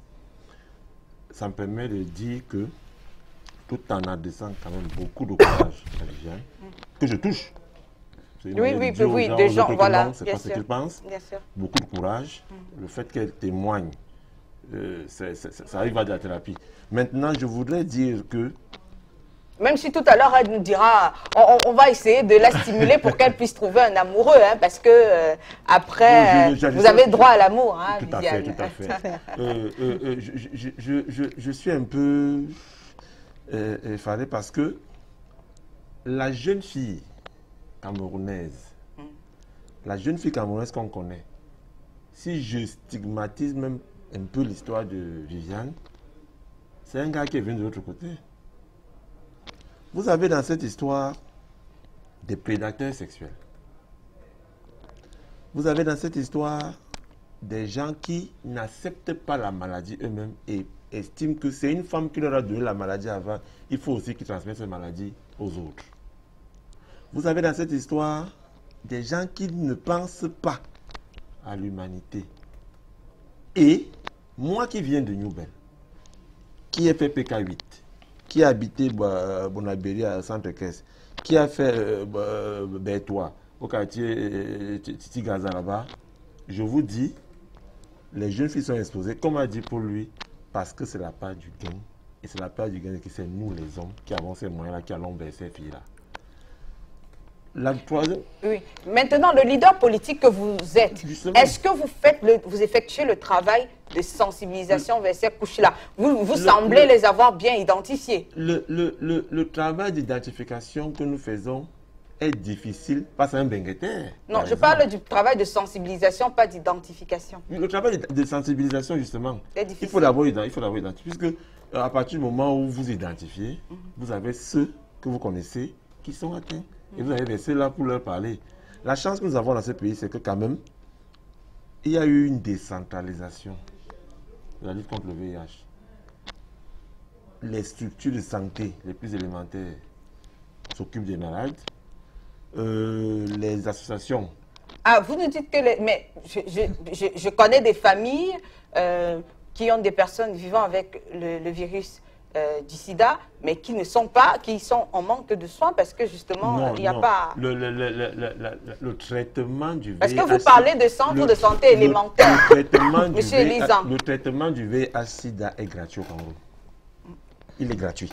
Speaker 2: Ça me permet de dire que, tout en adressant quand même beaucoup de courage à les gens, que je touche.
Speaker 1: Oui, des gens, voilà,
Speaker 2: c'est pas ce qu'ils pensent. Beaucoup de courage. Le fait qu'elles témoignent, ça arrive à de la thérapie. Maintenant, je voudrais dire que...
Speaker 1: Même si tout à l'heure, elle nous dira, on va essayer de la stimuler pour qu'elle puisse trouver un amoureux, parce que après, vous avez droit à l'amour.
Speaker 2: Tout à fait, tout à fait. Je suis un peu effaré parce que la jeune fille camerounaise, qu'on connaît, si je stigmatise même un peu l'histoire de Viviane, c'est un gars qui est venu de l'autre côté. Vous avez dans cette histoire des prédateurs sexuels. Vous avez dans cette histoire des gens qui n'acceptent pas la maladie eux-mêmes et estiment que c'est une femme qui leur a donné la maladie avant. Il faut aussi qu'ils transmettent cette maladie aux autres. Vous avez dans cette histoire des gens qui ne pensent pas à l'humanité et Moi qui viens de Newbel, qui ai fait PK8, qui a habité Bonabéry à Centre-Caisse, qui a fait Bertois au quartier Titi Gaza là-bas, je vous dis, les jeunes filles sont exposées, comme a dit pour lui, parce que c'est la part du gain. Et c'est la part du gain qui c'est nous les hommes qui avons ces moyens-là, qui allons baisser ces filles-là. La troisième.
Speaker 1: Oui. Maintenant, le leader politique que vous êtes, est-ce que vous effectuez le travail de sensibilisation vers ces couches-là? Vous semblez les avoir bien identifiées.
Speaker 2: Le travail d'identification que nous faisons est difficile parce que c'est un benguetaire.
Speaker 1: Non, je parle du travail de sensibilisation, pas d'identification.
Speaker 2: Le travail de sensibilisation, justement, il faut d'abord identifier. Puisque à partir du moment où vous identifiez, vous avez ceux que vous connaissez qui sont atteints. Et vous avez versé là pour leur parler. La chance que nous avons dans ce pays, c'est que quand même, il y a eu une décentralisation de la lutte contre le VIH. Les structures de santé les plus élémentaires s'occupent des malades. Les associations.
Speaker 1: Ah, vous nous dites que... Mais je connais des familles qui ont des personnes vivant avec le virus du sida, mais qui sont en manque de soins parce que justement, il n'y a pas...
Speaker 2: Le traitement du VIH...
Speaker 1: Parce que vous parlez de centres de santé élémentaires, Monsieur Elizan.
Speaker 2: Le traitement du VIH-Sida est gratuit au Cameroun. Il est gratuit.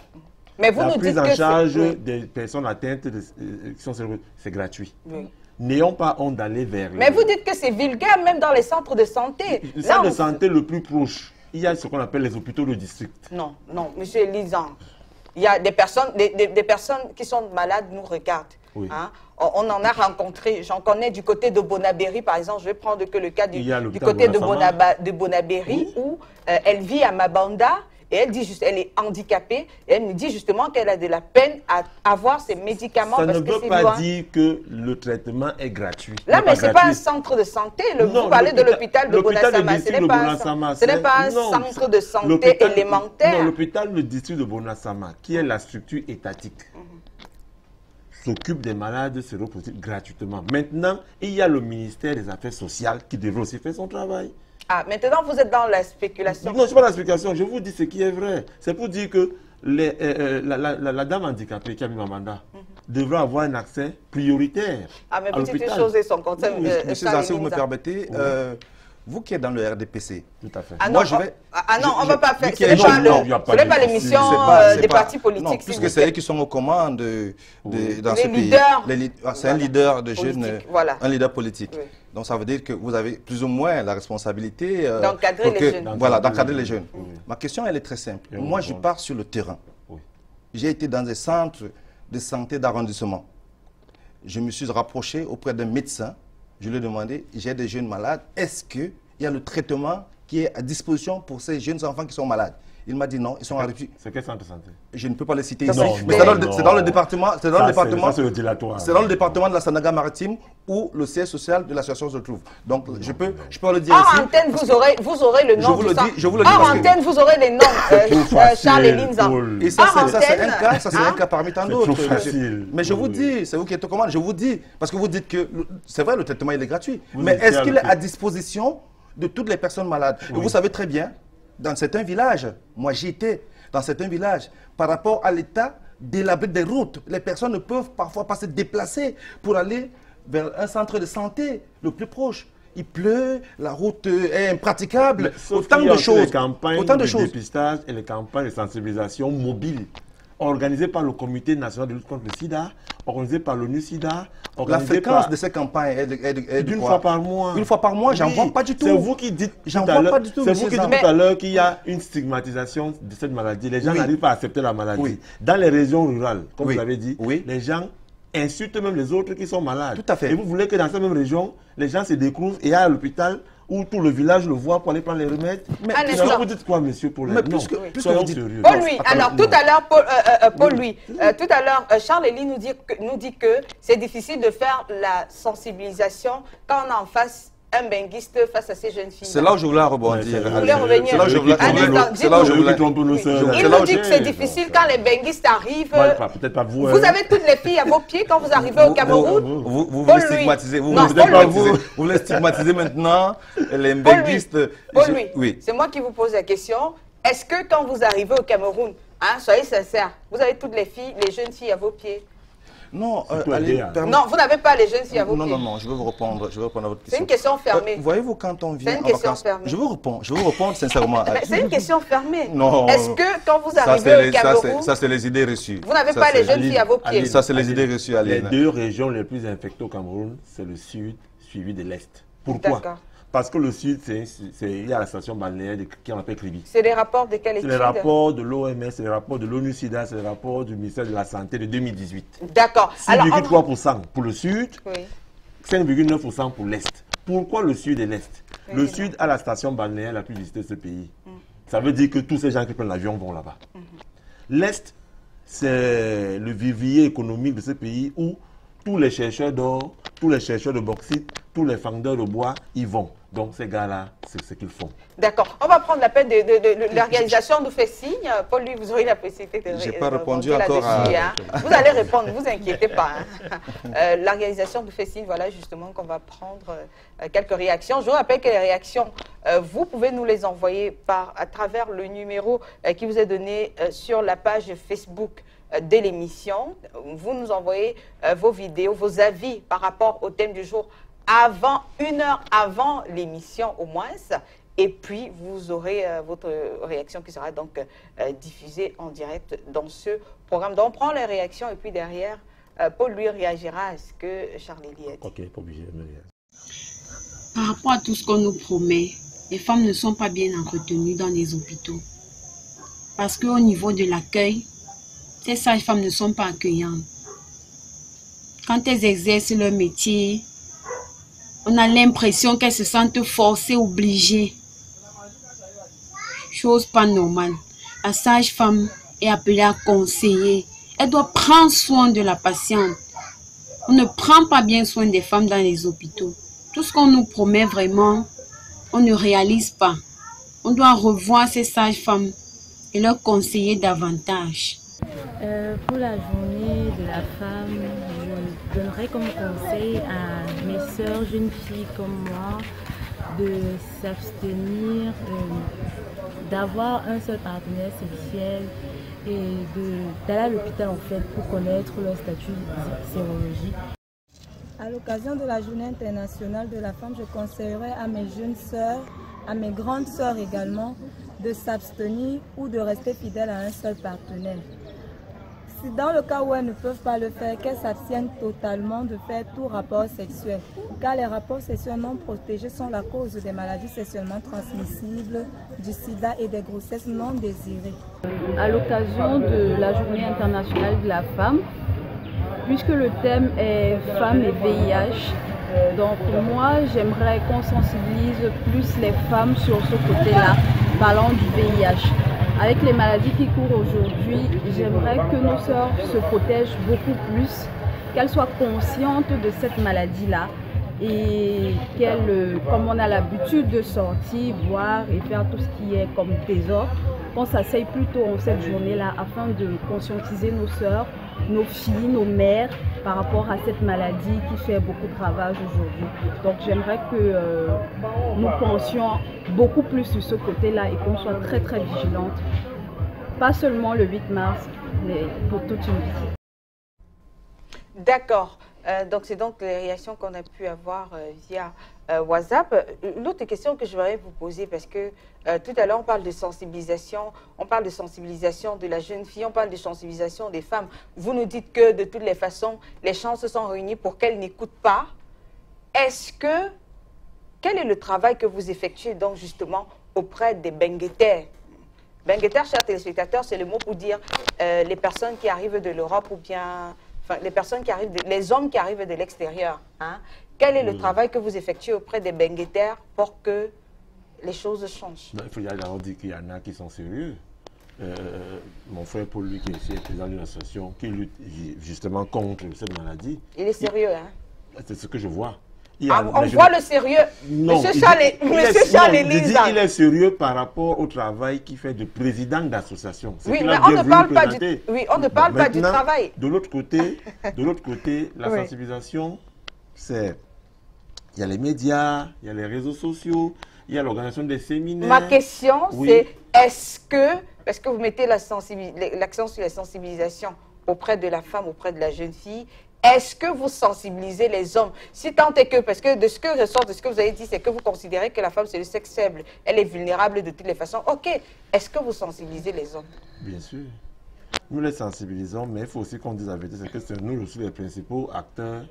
Speaker 1: Mais vous nous dites que
Speaker 2: la prise en charge des personnes atteintes qui sont c'est gratuit. Oui. N'ayons pas honte d'aller vers...
Speaker 1: Mais vous dites que c'est vulgaire même dans les centres de santé.
Speaker 2: Le centre de santé le plus proche, il y a ce qu'on appelle les hôpitaux de district.
Speaker 1: Non, non, monsieur Elizan, il y a des personnes qui sont malades nous regardent. Oui. Hein? On en a rencontré, j'en connais du côté de Bonabéry, par exemple, je vais prendre que le cas du côté de Bonabéry, oui. Où elle vit à Mabanda. Et elle dit juste, elle est handicapée, et elle me dit justement qu'elle a de la peine à avoir ses médicaments.
Speaker 2: Ça ne veut pas dire que le traitement est gratuit.
Speaker 1: Là, mais ce n'est pas un centre de santé. Vous parlez de l'hôpital de Bonasama. Ce n'est pas un centre de santé élémentaire.
Speaker 2: Non, l'hôpital de district de Bonasama, qui est la structure étatique, s'occupe des malades séropositifs gratuitement. Maintenant, il y a le ministère des Affaires sociales qui devrait aussi faire son travail.
Speaker 1: Ah, maintenant vous êtes dans la spéculation.
Speaker 2: Non, ce n'est pas la spéculation, je vous dis ce qui est vrai. C'est pour dire que la dame handicapée qui a mis ma mandat devrait avoir un accès prioritaire.
Speaker 1: Ah, mais petite chose est son conseil.
Speaker 3: Monsieur Zansé, vous me permettez, vous qui êtes dans le RDPC.
Speaker 2: Tout à fait.
Speaker 1: Ah non, on ne va pas faire. Ce n'est pas l'émission des partis politiques. Non,
Speaker 3: puisque c'est eux qui sont aux commandes dans ce pays. C'est un leader de jeunes, un leader politique. Donc ça veut dire que vous avez plus ou moins la responsabilité
Speaker 1: d'encadrer les jeunes.
Speaker 3: Voilà, d'encadrer les jeunes. Ma question, elle est très simple. Moi, je pars sur le terrain. J'ai été dans des centres de santé d'arrondissement. Je me suis rapproché auprès d'un médecin. Je lui ai demandé, j'ai des jeunes malades, est-ce qu'il y a le traitement qui est à disposition pour ces jeunes enfants qui sont malades? Il m'a dit non, ils sont en rupture.
Speaker 2: C'est quel centre de santé?
Speaker 3: Je ne peux pas les citer ici. Mais c'est dans le département. C'est dans le département de la Sanaga-Maritime où le siège social de l'association se trouve. Donc je peux le dire ici.
Speaker 1: En antenne, vous aurez le nom.
Speaker 3: Je vous le dis. En
Speaker 1: antenne, vous aurez les noms. Charles Elizan.
Speaker 3: Et ça, c'est un cas parmi tant d'autres. Mais je vous dis, c'est vous qui êtes aux commandes, je vous dis. Parce que vous dites que, c'est vrai, le traitement il est gratuit. Mais est-ce qu'il est à disposition de toutes les personnes malades? Et vous savez très bien, dans certains villages, moi j'y étais, dans certains villages, par rapport à l'état délabré des routes, les personnes ne peuvent parfois pas se déplacer pour aller vers un centre de santé le plus proche. Il pleut, la route est impraticable, autant de choses.
Speaker 2: Les campagnes de dépistage et les campagnes de sensibilisation mobiles, organisées par le Comité national de lutte contre le sida, organisées par l'ONU-SIDA.
Speaker 3: La fréquence de ces campagnes est
Speaker 2: d'une fois par mois.
Speaker 3: Une fois par mois, j'en vois pas du tout.
Speaker 2: C'est vous qui dites tout à l'heure qu'il y a une stigmatisation de cette maladie. Les gens n'arrivent pas à accepter la maladie. Oui. Dans les régions rurales, comme vous l'avez dit, les gens insultent même les autres qui sont malades.
Speaker 3: Tout à fait.
Speaker 2: Et vous voulez que dans cette même région, les gens se découvrent et à l'hôpital où tout le village le voit pour aller prendre les remèdes. Mais vous dites quoi, monsieur, pour les...
Speaker 1: Soyons sérieux. Paul-Louis, alors tout à l'heure, Paul-Louis, tout à l'heure, Charles Elie nous dit que c'est difficile de faire la sensibilisation quand on a en face un benguiste face à ces jeunes filles?
Speaker 3: C'est là où je voulais rebondir.
Speaker 1: Vous voulez revenir?
Speaker 3: C'est là où je voulais
Speaker 1: Il nous dit que c'est difficile quand les benguistes arrivent.
Speaker 2: Peut-être pas vous.
Speaker 1: Vous avez toutes les filles à vos pieds quand vous arrivez au Cameroun.
Speaker 3: Vous voulez stigmatiser. Vous voulez stigmatiser maintenant les benguistes.
Speaker 1: Oui. C'est moi qui vous pose la question. Est-ce que quand vous arrivez au Cameroun, soyez sincères, vous avez toutes les filles, les jeunes filles à vos pieds?
Speaker 3: Non,
Speaker 1: non, vous n'avez pas les jeunes filles à vos pieds.
Speaker 3: Non, je vais vous répondre à votre question.
Speaker 1: C'est une question fermée.
Speaker 3: Voyez-vous, quand on vient
Speaker 1: en vacances...
Speaker 3: Je vous répondre sincèrement.
Speaker 1: C'est une question fermée.
Speaker 3: Non.
Speaker 1: Est-ce que quand vous arrivez au Cameroun...
Speaker 3: Ça, c'est les idées reçues.
Speaker 1: Vous n'avez pas les jeunes filles à vos pieds.
Speaker 3: Ça, c'est les idées reçues, Aline.
Speaker 2: Les deux régions les plus infectées au Cameroun, c'est le sud suivi de l'est. Pourquoi? Parce que le sud, il y a la station balnéaire qui on appelle Kribi.
Speaker 1: C'est les rapports de quelle étude?
Speaker 2: C'est les rapports de l'OMS, c'est les rapports de l'ONU-SIDA, c'est les rapports du ministère de la Santé de 2018.
Speaker 1: D'accord.
Speaker 2: 6,3% pour le sud, 5,9% pour l'est. Pourquoi le sud et l'est? Le sud a la station balnéaire la plus visitée de ce pays. Ça veut dire que tous ces gens qui prennent l'avion vont là-bas. L'est, c'est le vivier économique de ce pays où tous les chercheurs d'or, tous les chercheurs de bauxite, tous les fendeurs de bois, ils vont. Donc ces gars-là, c'est ce qu'ils font.
Speaker 1: D'accord. On va prendre la peine de l'organisation nous fait signe. Paul, lui, vous aurez la possibilité de répondre.
Speaker 3: Je n'ai pas répondu encore à...
Speaker 1: Vous allez répondre, ne vous inquiétez pas. L'organisation nous fait signe, voilà justement qu'on va prendre quelques réactions. Je vous rappelle que les réactions, vous pouvez nous les envoyer à travers le numéro qui vous est donné sur la page Facebook de l'émission. Vous nous envoyez vos vidéos, vos avis par rapport au thème du jour une heure avant l'émission au moins. Et puis, vous aurez votre réaction qui sera donc diffusée en direct dans ce programme. Donc, on prend les réactions et puis derrière, Paul lui réagira à ce que Charlie a dit.
Speaker 2: Ok, pas obligé de me dire.
Speaker 5: Par rapport à tout ce qu'on nous promet, les femmes ne sont pas bien entretenues dans les hôpitaux. Parce qu'au niveau de l'accueil, ces sages-femmes ne sont pas accueillantes. Quand elles exercent leur métier, on a l'impression qu'elles se sentent forcées, obligées. Chose pas normale. La sage-femme est appelée à conseiller. Elle doit prendre soin de la patiente. On ne prend pas bien soin des femmes dans les hôpitaux. Tout ce qu'on nous promet vraiment, on ne réalise pas. On doit revoir ces sages-femmes et leur conseiller davantage.
Speaker 6: Pour la journée de la femme, je donnerais comme conseil à mes sœurs, jeunes filles comme moi, de s'abstenir, d'avoir un seul partenaire sexuel et d'aller à l'hôpital en fait pour connaître leur statut sérologique.
Speaker 7: À l'occasion de la journée internationale de la femme, je conseillerais à mes jeunes sœurs, à mes grandes sœurs également, de s'abstenir ou de rester fidèles à un seul partenaire. Si dans le cas où elles ne peuvent pas le faire, qu'elles s'abstiennent totalement de faire tout rapport sexuel, car les rapports sexuels non protégés sont la cause des maladies sexuellement transmissibles, du sida et des grossesses non désirées.
Speaker 8: À l'occasion de la journée internationale de la femme, puisque le thème est femmes et VIH, donc moi j'aimerais qu'on sensibilise plus les femmes sur ce côté-là, parlant du VIH. Avec les maladies qui courent aujourd'hui, j'aimerais que nos sœurs se protègent beaucoup plus, qu'elles soient conscientes de cette maladie-là et qu'elles, comme on a l'habitude de sortir, boire et faire tout ce qui est comme désordre, qu'on s'asseye plutôt en cette journée-là afin de conscientiser nos sœurs, nos filles, nos mères par rapport à cette maladie qui fait beaucoup de ravages aujourd'hui. Donc j'aimerais que nous pensions beaucoup plus sur ce côté-là et qu'on soit très très vigilantes, pas seulement le 8 mars, mais pour toute une vie.
Speaker 1: D'accord. Donc c'est donc les réactions qu'on a pu avoir via WhatsApp. L'autre question que je voudrais vous poser, parce que tout à l'heure on parle de sensibilisation de la jeune fille, on parle de sensibilisation des femmes. Vous nous dites que de toutes les façons, les chances sont réunies pour qu'elles n'écoutent pas. Quel est le travail que vous effectuez donc justement auprès des bengueters? Bengueters, chers téléspectateurs, c'est le mot pour dire les personnes qui arrivent de l'Europe ou bien... Enfin, les hommes qui arrivent de l'extérieur. Hein. Quel est le travail que vous effectuez auprès des bengueters pour que les choses changent?
Speaker 2: Il faut d'abord dire qu'il y en a qui sont sérieux. Mon frère Paul, lui, qui est ici, est président d'une association qui lutte justement contre cette maladie.
Speaker 1: Il est sérieux, hein?
Speaker 2: C'est ce que je vois.
Speaker 1: On voit le sérieux.
Speaker 2: Non,
Speaker 1: Monsieur Charles-Élise.
Speaker 2: Il est sérieux par rapport au travail qu'il fait de président d'association.
Speaker 1: Oui, mais on ne parle pas du travail.
Speaker 2: De l'autre côté, la sensibilisation, c'est... Il y a les médias, il y a les réseaux sociaux, il y a l'organisation des séminaires.
Speaker 1: Ma question, c'est est-ce que, parce que vous mettez l'accent sur la sensibilisation auprès de la femme, auprès de la jeune fille, est-ce que vous sensibilisez les hommes? Si tant est que, parce que de ce que je sors, de ce que vous avez dit, c'est que vous considérez que la femme c'est le sexe faible, elle est vulnérable de toutes les façons. Ok, est-ce que vous sensibilisez les hommes?
Speaker 2: Bien sûr. Nous les sensibilisons, mais il faut aussi qu'on dise la vérité, c'est que c'est nous aussi les principaux acteurs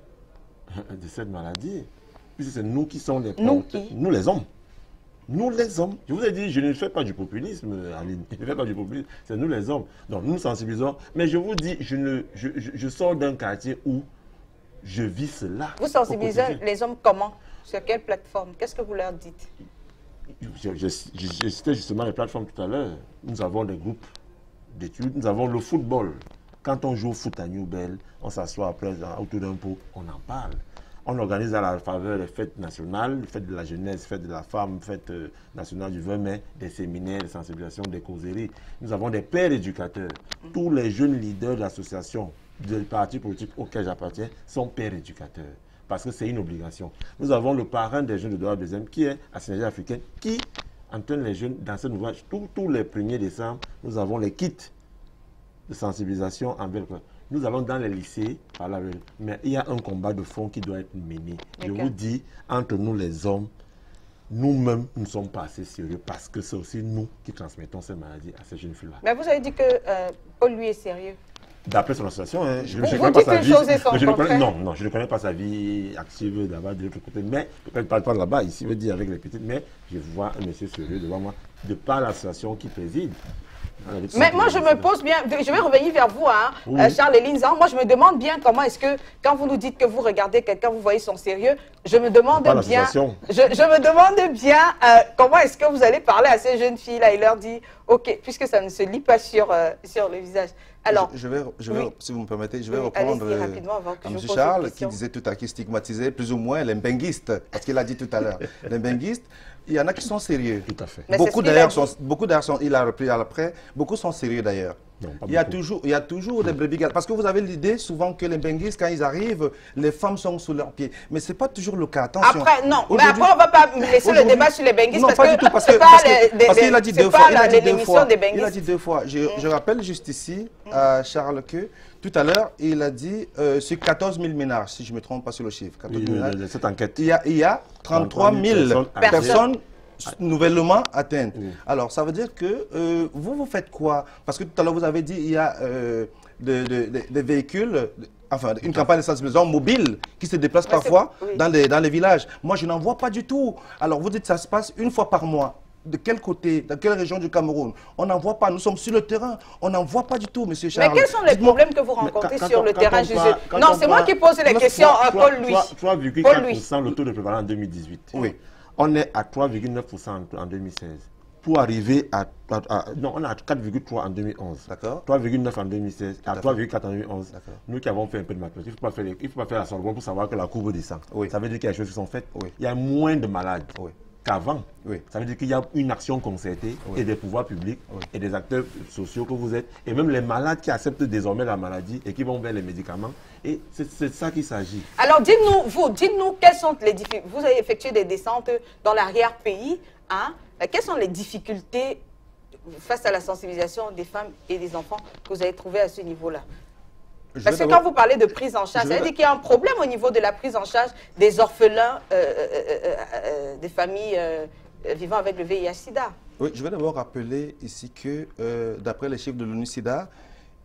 Speaker 2: de cette maladie. Puisque c'est nous qui sommes les nous les hommes. Nous les hommes. Je vous ai dit, je ne fais pas du populisme, Aline. Je ne fais pas du populisme, c'est nous les hommes. Donc nous sensibilisons. Mais je vous dis, je sors d'un quartier où je vis cela.
Speaker 1: Vous sensibilisez les hommes comment? Sur quelle plateforme? Qu'est-ce que vous leur dites?
Speaker 2: Je citais justement les plateformes tout à l'heure. Nous avons des groupes d'études. Nous avons le football. Quand on joue au foot à New Bell, on s'assoit après autour d'un pot, on en parle. On organise à la faveur des fêtes nationales, fêtes de la jeunesse, fêtes de la femme, fêtes nationales du 20 mai, des séminaires, des sensibilisations, des causeries. Nous avons des pères éducateurs. Tous les jeunes leaders de l'association, des partis politiques auxquels j'appartiens, sont pères éducateurs. Parce que c'est une obligation. Nous avons le parrain des jeunes de Douala deuxième, qui est à Synergie africaine, qui entraîne les jeunes dans cet ouvrage. Tous les 1er décembre, nous avons les kits de sensibilisation envers le... Nous allons dans les lycées, mais il y a un combat de fond qui doit être mené. Je vous dis, entre nous les hommes, nous-mêmes, nous ne sommes pas assez sérieux parce que c'est aussi nous qui transmettons ces maladies à ces jeunes filles-là.
Speaker 1: Mais vous avez dit que Paul, lui, est sérieux.
Speaker 2: D'après son association, hein, je ne
Speaker 1: connais pas sa vie.
Speaker 2: Non, je ne connais pas sa vie active là-bas de l'autre côté. Mais je ne parle pas là-bas, ici, je veux dire avec les petites, mais je vois un monsieur sérieux devant moi, de par l'association qui préside.
Speaker 1: Mais moi, je me pose bien, je vais revenir vers vous, hein, Charles-Élise. Moi, je me demande bien comment est-ce que, quand vous nous dites que vous regardez quelqu'un, vous voyez son sérieux, je me demande bien, comment est-ce que vous allez parler à ces jeunes filles-là et leur dire, ok, puisque ça ne se lit pas sur le visage. Alors,
Speaker 3: je vais si vous me permettez, je vais reprendre à M. Charles qui disait tout à qui stigmatisait plus ou moins les mbenguistes, parce qu'il a dit tout à l'heure, les mbenguistes, il y en a qui sont sérieux.
Speaker 2: Tout à fait.
Speaker 3: Beaucoup d'ailleurs il a repris après, beaucoup sont sérieux d'ailleurs. Il y a toujours des brebis galeuses. Parce que vous avez l'idée souvent que les benguistes, quand ils arrivent, les femmes sont sous leurs pieds. Mais ce n'est pas toujours le cas. Attention.
Speaker 1: Après, non. Mais après, on ne va pas laisser le débat sur les benguistes.
Speaker 3: Non, pas du tout. Parce qu'il a dit deux fois. Il a dit deux fois. Je rappelle juste ici à Charles que tout à l'heure, il a dit sur 14 000 ménages, si je ne me trompe pas sur le chiffre. 14 000 ménages,
Speaker 2: cette enquête.
Speaker 3: Il y a 33 000 personnes nouvellement atteintes. Alors, ça veut dire que vous faites quoi? Parce que tout à l'heure, vous avez dit il y a des véhicules, enfin, une campagne de sensibilisation mobile qui se déplace parfois dans les villages. Moi, je n'en vois pas du tout. Alors, vous dites que ça se passe une fois par mois. De quel côté, dans quelle région du Cameroun? On n'en voit pas, nous sommes sur le terrain, on n'en voit pas du tout, monsieur Charles.
Speaker 1: Mais quels sont les problèmes que vous rencontrez sur le terrain? Non, c'est moi qui pose les questions à Paul-Louis.
Speaker 2: 3,4% le taux de prévalence en 2018. Oui. On est à 3,9% en 2016. Pour arriver à... non, on est à 4,3 en 2011. D'accord. 3,9 en 2016, à 3,4 en 2011. Nous qui avons fait un peu de mathématiques, il ne faut pas faire la Sorbonne pour savoir que la courbe descend. Ça veut dire qu'il y a des choses qui sont faites. Il y a moins de malades qu'avant. Ça veut dire qu'il y a une action concertée et des pouvoirs publics et des acteurs sociaux que vous êtes, et même les malades qui acceptent désormais la maladie et qui vont vers les médicaments. Et c'est ça qu'il s'agit.
Speaker 1: Alors dites-nous quelles sont les difficultés. Vous avez effectué des descentes dans l'arrière-pays. Hein? Quelles sont les difficultés face à la sensibilisation des femmes et des enfants que vous avez trouvées à ce niveau-là? Parce que quand vous parlez de prise en charge, ça veut dire qu'il y a un problème au niveau de la prise en charge des orphelins, des familles vivant avec le VIH-Sida.
Speaker 3: Oui, je vais d'abord rappeler ici que, d'après les chiffres de l'ONU-Sida,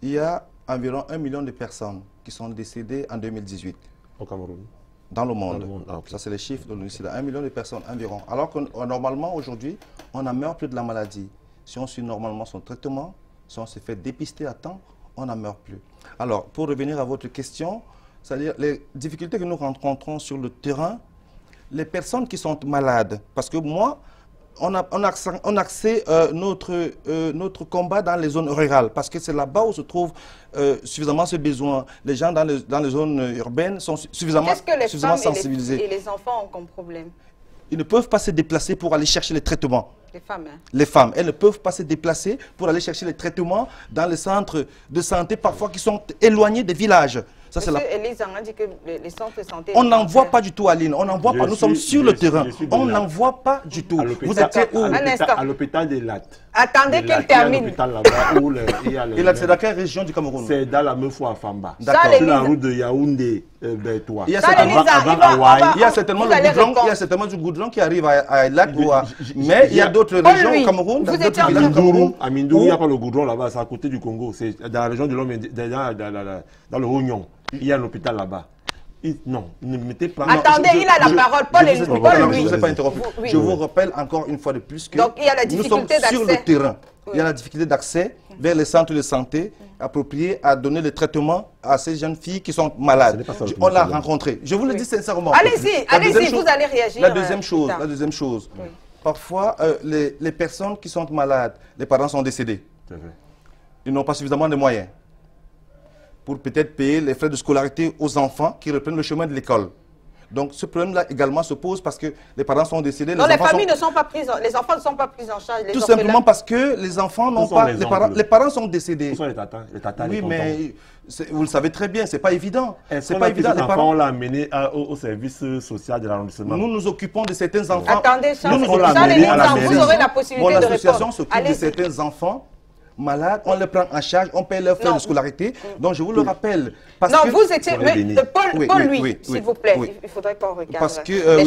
Speaker 3: il y a environ 1 million de personnes qui sont décédées en 2018.
Speaker 2: Au Cameroun?
Speaker 3: Dans le monde. Ça, c'est les chiffres de l'ONU-Sida. 1 million de personnes environ. Alors que normalement, aujourd'hui, on n'en meurt plus de la maladie. Si on suit normalement son traitement, si on se fait dépister à temps, on n'en meurt plus. Alors, pour revenir à votre question, c'est-à-dire les difficultés que nous rencontrons sur le terrain, les personnes qui sont malades, parce que moi, on axait notre combat dans les zones rurales, parce que c'est là-bas où se trouve suffisamment ce besoin. Les gens dans les zones urbaines sont suffisamment sensibilisés.
Speaker 1: Et les enfants ont comme problème?
Speaker 3: Ils ne peuvent pas se déplacer pour aller chercher les traitements.
Speaker 1: Les femmes, hein?
Speaker 3: Les femmes, elles ne peuvent pas se déplacer pour aller chercher les traitements dans les centres de santé, parfois qui sont éloignés des villages.
Speaker 1: Monsieur Elise a dit que les centres de santé...
Speaker 3: On n'en voit pas du tout, Aline. On n'en voit pas. Nous sommes sur le terrain. On n'en voit pas du tout.
Speaker 2: Vous étiez où? À l'hôpital de Latte.
Speaker 1: Attendez qu'elle termine.
Speaker 3: C'est dans quelle région du Cameroun?
Speaker 2: C'est dans la Meufou à Famba.
Speaker 3: D'accord.
Speaker 2: Sur la route de Yaoundé, Bertois.
Speaker 3: Il y a certainement du goudron qui arrive à Latte. Mais il y a d'autres régions au Cameroun.
Speaker 2: À Mindourou, il n'y a pas le goudron là-bas. C'est à côté du Congo. C'est dans la région de l'homme, dans le Oignon. Il y a un hôpital là-bas. Non, ne mettez pas...
Speaker 1: Attendez, il a la parole, Paul-Louis.
Speaker 3: Je ne vous ai pas interrompu. Je vous rappelle encore une fois de plus que
Speaker 1: donc, il y a la difficulté
Speaker 3: nous sommes sur le terrain. Il y a la difficulté d'accès vers les centres de santé appropriés à donner le traitement à ces jeunes filles qui sont malades. On l'a rencontré. Je vous le dis sincèrement.
Speaker 1: Allez-y, vous allez réagir.
Speaker 3: La deuxième chose, parfois, les personnes qui sont malades, les parents sont décédés. Ils n'ont pas suffisamment de moyens pour peut-être payer les frais de scolarité aux enfants qui reprennent le chemin de l'école. Donc ce problème-là également se pose parce que les parents sont décédés.
Speaker 1: Non, les familles ne sont pas prises, les enfants ne sont pas pris en charge.
Speaker 3: Tout simplement parce que les enfants n'ont pas, les parents sont décédés.
Speaker 2: Où sont les tatas?
Speaker 3: Oui, mais vous le savez très bien, c'est pas évident.
Speaker 2: C'est pas évident. Les parents, on l'a amené au service social de l'arrondissement.
Speaker 3: Nous nous occupons de certains enfants.
Speaker 1: Attendez, vous aurez la possibilité de répondre.
Speaker 3: L'association s'occupe de certains enfants malades, on les prend en charge, on paye leurs frais de scolarité. Donc je vous le rappelle.
Speaker 1: Vous étiez... Paul, s'il vous plaît, il faudrait qu'on regarde
Speaker 3: parce que,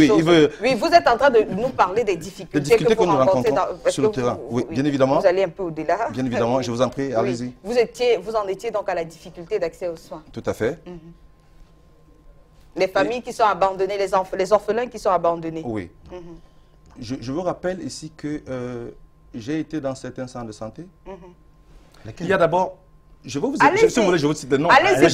Speaker 1: oui, vous êtes en train de nous parler des difficultés que vous rencontrez
Speaker 3: sur le terrain. Oui, bien évidemment.
Speaker 1: Vous allez un peu au-delà.
Speaker 3: Bien évidemment, je vous en prie, allez-y.
Speaker 1: Vous en étiez donc à la difficulté d'accès aux soins.
Speaker 3: Tout à fait.
Speaker 1: Les familles qui sont abandonnées, les orphelins qui sont abandonnés.
Speaker 3: Oui. Je vous rappelle ici que j'ai été dans certains centres de santé. Il y a d'abord... Si vous voulez, je vous cite le nom.
Speaker 1: Allez-y,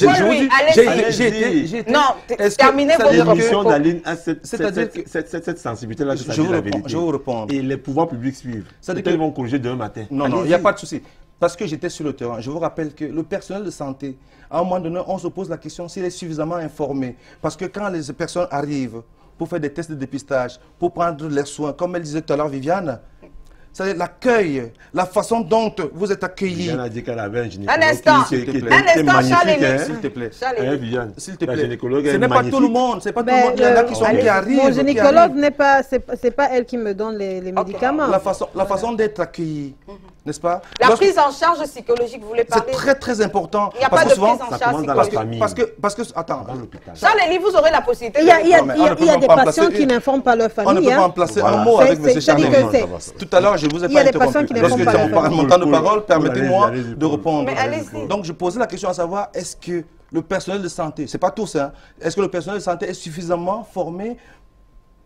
Speaker 3: j'ai été...
Speaker 1: Non, terminez votre
Speaker 2: émission d'Aline a cette sensibilité-là,
Speaker 3: je vous réponds.
Speaker 2: Et les pouvoirs publics suivent. C'est-à-dire qu'ils vont corriger demain matin.
Speaker 3: Non, il n'y a pas de souci. Parce que j'étais sur le terrain. Je vous rappelle que le personnel de santé, à un moment donné, on se pose la question s'il est suffisamment informé. Parce que quand les personnes arrivent pour faire des tests de dépistage, pour prendre leurs soins, comme elle disait tout à l'heure, Viviane, c'est l'accueil, la façon dont vous êtes accueillis.
Speaker 2: Viviane a dit qu'elle avait un
Speaker 1: gynécologue. Un instant,
Speaker 3: s'il te plaît. S'il te plaît. Ce n'est pas tout le monde, c'est pas tout le monde. Il y en a qui arrivent.
Speaker 4: Mon gynécologue n'est pas, c'est pas elle qui me donne les médicaments.
Speaker 3: La façon d'être accueilli, n'est-ce pas?
Speaker 1: La prise en charge psychologique, vous voulez parler?
Speaker 3: C'est très très important.
Speaker 1: Il n'y a pas de prise en charge psychologique.
Speaker 3: Parce que, attends.
Speaker 1: Charles-Élie, vous aurez la possibilité.
Speaker 4: Il y a des patients qui n'informent pas leur famille.
Speaker 3: On ne peut pas en placer un mot avec M. Charles-Élie. Tout à l'heure, je vous ai pas interrompu. Lorsque j'ai mon temps de parole, permettez-moi de répondre. Donc, je posais la question à savoir, est-ce que le personnel de santé, c'est pas tous, est-ce que le personnel de santé est suffisamment formé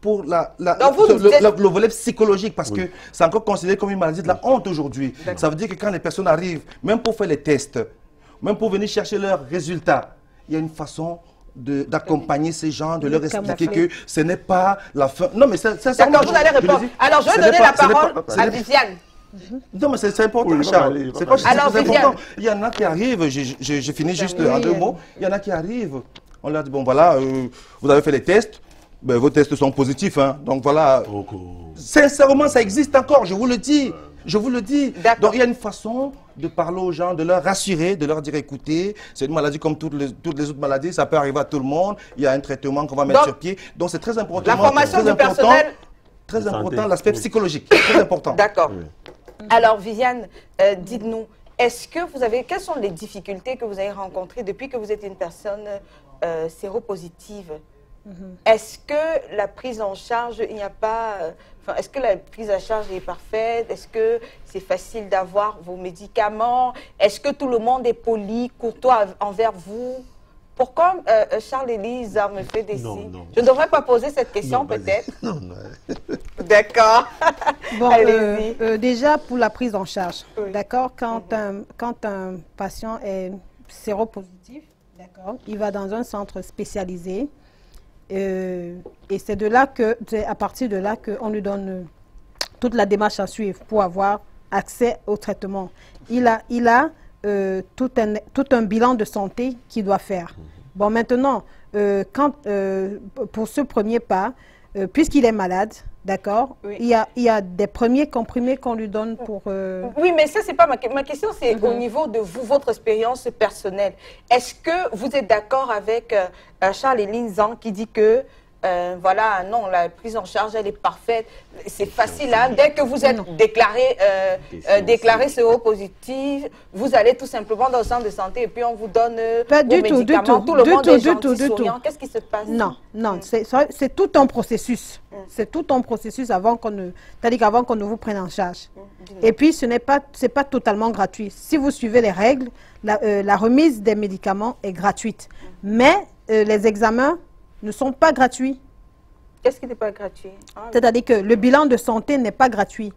Speaker 3: pour le volet psychologique, parce que c'est encore considéré comme une maladie de la honte aujourd'hui. Ça veut dire que quand les personnes arrivent, même pour faire les tests, même pour venir chercher leurs résultats, il y a une façon d'accompagner ces gens, de leur expliquer que ce n'est pas la fin. Non, mais c'est ça.
Speaker 1: D'accord, vous allez répondre. Alors, je vais donner la parole à Viviane.
Speaker 3: Non, mais c'est important, Charles. C'est pas juste important. Il y en a qui arrivent, je finis juste en 2 mots. Il y en a qui arrivent, on leur dit, bon voilà, vous avez fait les tests, ben, vos tests sont positifs, donc voilà. Sincèrement, ça existe encore, je vous le dis. Je vous le dis. Donc il y a une façon de parler aux gens, de leur rassurer, de leur dire, écoutez, c'est une maladie comme toutes les autres maladies, ça peut arriver à tout le monde, il y a un traitement qu'on va mettre sur pied. Donc c'est très important.
Speaker 1: La formation du personnel.
Speaker 3: Très important, l'aspect psychologique, très important.
Speaker 1: D'accord. Alors Viviane, dites-nous, quelles sont les difficultés que vous avez rencontrées depuis que vous êtes une personne séropositive? Est-ce que la prise en charge, est-ce que la prise en charge est parfaite? Est-ce que c'est facile d'avoir vos médicaments? Est-ce que tout le monde est poli, courtois envers vous? Pourquoi Charles-Élise me fait des signes? Je ne devrais pas poser cette question peut-être?
Speaker 2: Non.
Speaker 1: D'accord.
Speaker 4: Bon, déjà pour la prise en charge, d'accord, quand un patient est séropositif, d'accord, il va dans un centre spécialisé. Et c'est à partir de là qu'on lui donne toute la démarche à suivre pour avoir accès au traitement. Il a tout un bilan de santé qu'il doit faire. Bon, maintenant, pour ce premier pas, puisqu'il est malade, d'accord, oui. il y a des premiers comprimés qu'on lui donne pour...
Speaker 1: Oui, mais ça, c'est pas ma question, c'est au niveau de vous, votre expérience personnelle. Est-ce que vous êtes d'accord avec Charles-Éline Zang qui dit que voilà, non, la prise en charge, elle est parfaite, c'est facile, hein, dès que vous êtes déclaré séropositif, vous allez tout simplement dans le centre de santé et puis on vous donne vos médicaments, tout le monde est gentil, souriant. Qu'est-ce qui se passe?
Speaker 4: Non, c'est tout un processus. C'est tout un processus avant qu'on ne, c'est-à-dire qu'avant qu'on ne vous prenne en charge. Et puis, c'est pas totalement gratuit. Si vous suivez les règles, la remise des médicaments est gratuite. Mais les examens ne sont pas gratuits.
Speaker 1: Qu'est-ce qui n'est pas gratuit?
Speaker 4: C'est-à-dire que le bilan de santé n'est pas gratuit.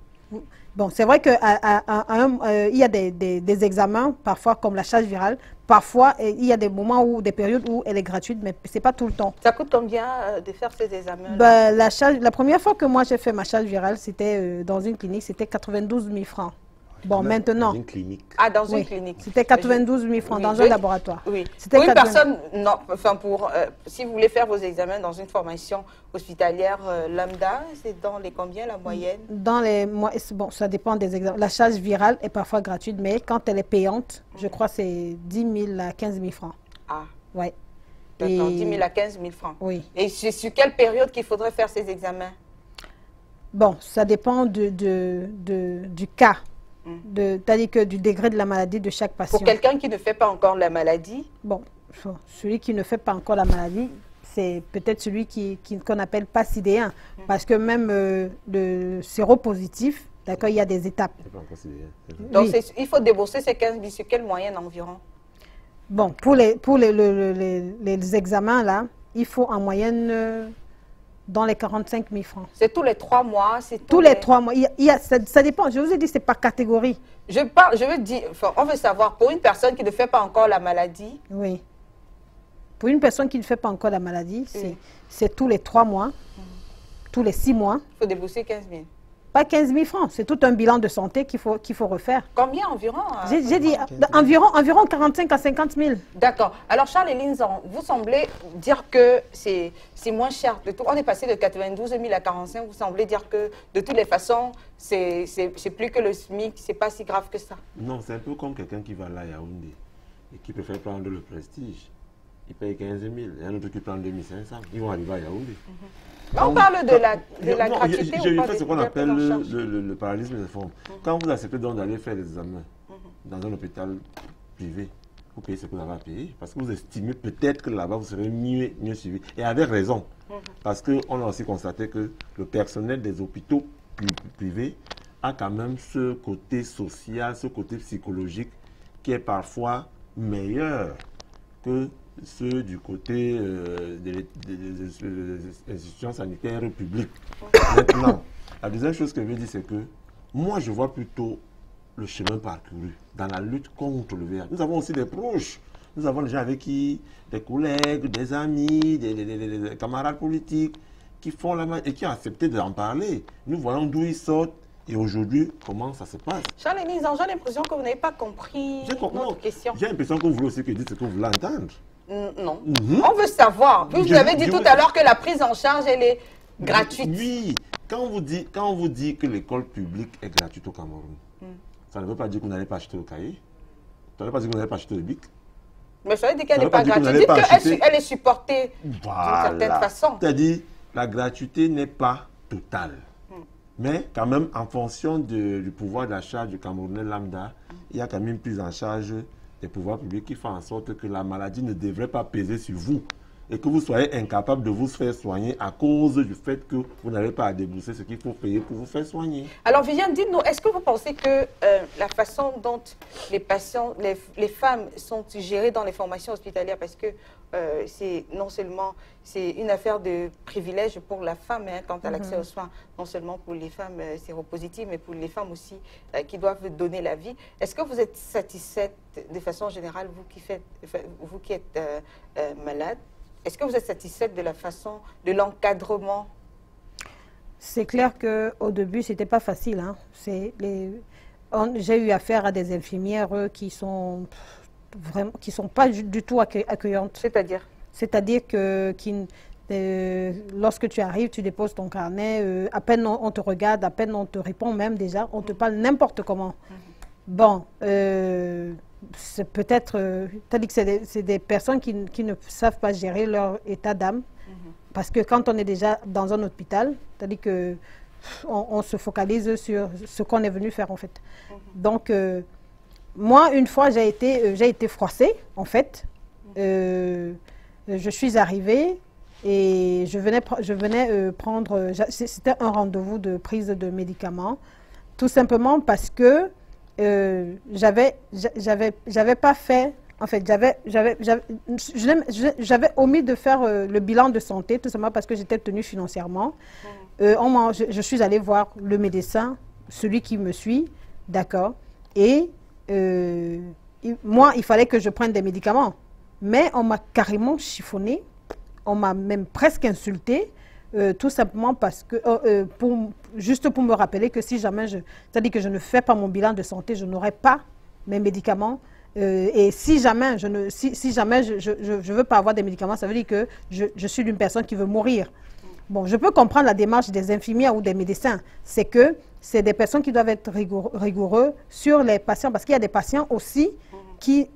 Speaker 4: Bon, c'est vrai qu'il y a des examens, parfois comme la charge virale, parfois il y a des moments ou des périodes où elle est gratuite, mais ce n'est pas tout le temps.
Speaker 1: Ça coûte combien de faire ces examens?
Speaker 4: La première fois que moi j'ai fait ma charge virale, c'était dans une clinique, c'était 92 000 francs. Bon, maintenant...
Speaker 2: Dans une clinique.
Speaker 1: Ah, dans une clinique.
Speaker 4: C'était 92 000 francs dans un laboratoire.
Speaker 1: Oui. Pour une personne, non, enfin, si vous voulez faire vos examens dans une formation hospitalière lambda, c'est dans les combien, la moyenne?
Speaker 4: Bon, ça dépend des examens. La charge virale est parfois gratuite, mais quand elle est payante, je crois que c'est 10 000 à 15 000 francs.
Speaker 1: Ah.
Speaker 4: Oui.
Speaker 1: D'accord, 10 000 à 15 000 francs.
Speaker 4: Oui.
Speaker 1: Et sur quelle période qu'il faudrait faire ces examens?
Speaker 4: Bon, ça dépend du cas. C'est-à-dire que du degré de la maladie de chaque patient.
Speaker 1: Pour quelqu'un qui ne fait pas encore la maladie?
Speaker 4: Bon, celui qui ne fait pas encore la maladie, c'est peut-être celui qu'on appelle pas sidéen. Parce que même le séropositif, d'accord, il y a des étapes.
Speaker 1: Donc, il faut débourser ces 15 000 sur quelle moyenne environ?
Speaker 4: Bon, pour les examens, là, il faut en moyenne... dans les 45 000 francs.
Speaker 1: C'est tous les 3 mois?
Speaker 4: Tous les 3 mois. Ça dépend. Je vous ai dit, c'est par catégorie.
Speaker 1: Je veux dire, on veut savoir, pour une personne qui ne fait pas encore la maladie...
Speaker 4: Oui. Pour une personne qui ne fait pas encore la maladie, c'est tous les 3 mois, tous les 6 mois.
Speaker 1: Il faut débourser 15 000.
Speaker 4: Pas 15 000 francs, c'est tout un bilan de santé qu'il faut refaire.
Speaker 1: Combien environ?
Speaker 4: J'ai dit environ 45 à 50 000.
Speaker 1: D'accord. Alors Charles-Éline Zang, vous semblez dire que c'est moins cher. On est passé de 92 000 à 45 000. Vous semblez dire que de toutes les façons, c'est plus que le SMIC, c'est pas si grave que ça.
Speaker 2: Non, c'est un peu comme quelqu'un qui va là à Yaoundé et qui préfère prendre le Prestige. Il paye 15 000 et un autre qui prend 2500. Ils vont arriver à Yaoundé.
Speaker 1: On parle de la gratuité ou pas?
Speaker 2: J'ai fait ce qu'on appelle le parallélisme des formes. Quand vous acceptez donc d'aller faire des examens dans un hôpital privé, vous payez ce que vous avez à payer. Parce que vous estimez peut-être que là-bas, vous serez mieux suivi. Et avec raison. Parce qu'on a aussi constaté que le personnel des hôpitaux privés a quand même ce côté social, ce côté psychologique qui est parfois meilleur que ceux du côté des institutions sanitaires publiques. Maintenant, la deuxième chose que je veux dire, c'est que moi, je vois plutôt le chemin parcouru dans la lutte contre le VIH. Nous avons aussi des proches. Nous avons des gens avec qui, des collègues, des amis, des camarades politiques qui font la main et qui ont accepté d'en parler. Nous voyons d'où ils sortent et aujourd'hui, comment ça se passe.
Speaker 1: Charles-Éline Zang, j'ai l'impression que vous n'avez pas compris notre question.
Speaker 2: J'ai l'impression que vous voulez aussi que dites ce que vous voulez entendre.
Speaker 1: Non. On veut savoir. Vous avez dit tout à l'heure que la prise en charge, elle est gratuite.
Speaker 2: Oui. Quand on vous dit que l'école publique est gratuite au Cameroun, ça ne veut pas dire que vous n'allez pas acheter le cahier. Ça ne veut pas dire que vous n'allez pas acheter le bic.
Speaker 1: Mais ça veut dire qu'elle n'est pas gratuite. Dites qu'elle est supportée d'une certaine façon.
Speaker 2: C'est-à-dire, la gratuité n'est pas totale. Mais quand même, en fonction du pouvoir d'achat du Camerounais lambda, il y a quand même une prise en charge des pouvoirs publics qui font en sorte que la maladie ne devrait pas peser sur vous et que vous soyez incapable de vous faire soigner à cause du fait que vous n'avez pas à débourser ce qu'il faut payer pour vous faire soigner.
Speaker 1: Alors Viviane, dites-nous, est-ce que vous pensez que la façon dont les patients, les femmes sont gérées dans les formations hospitalières, parce que c'est non seulement c'est une affaire de privilège pour la femme quant à l'accès aux soins, non seulement pour les femmes séropositives, mais pour les femmes aussi qui doivent donner la vie. Est-ce que vous êtes satisfaite de façon générale, vous qui êtes malade, est-ce que vous êtes satisfaite de la façon, de l'encadrement?
Speaker 4: C'est clair qu'au début, ce n'était pas facile. Hein. J'ai eu affaire à des infirmières qui sont pas du tout accueillantes. C'est-à-dire que lorsque tu arrives, tu déposes ton carnet, à peine on te regarde, à peine on te répond même déjà, on te parle n'importe comment. Bon, c'est peut-être, c'est-à-dire que c'est des personnes qui ne savent pas gérer leur état d'âme. Parce que quand on est déjà dans un hôpital, c'est-à-dire qu'on se focalise sur ce qu'on est venu faire en fait. Donc, moi, une fois, j'ai été froissée, en fait. Je suis arrivée et je venais prendre... C'était un rendez-vous de prise de médicaments, tout simplement parce que j'avais pas fait... En fait, j'avais omis de faire le bilan de santé, tout simplement parce que j'étais tenue financièrement. Je suis allée voir le médecin, celui qui me suit, d'accord. Et moi, il fallait que je prenne des médicaments. Mais on m'a carrément chiffonné, on m'a même presque insulté, tout simplement parce que, juste pour me rappeler que si jamais c'est-à-dire que je ne fais pas mon bilan de santé, je n'aurai pas mes médicaments. Et si jamais je ne veux pas avoir des médicaments, ça veut dire que je suis une personne qui veut mourir. Bon, je peux comprendre la démarche des infirmières ou des médecins. C'est que c'est des personnes qui doivent être rigoureux sur les patients, parce qu'il y a des patients aussi qui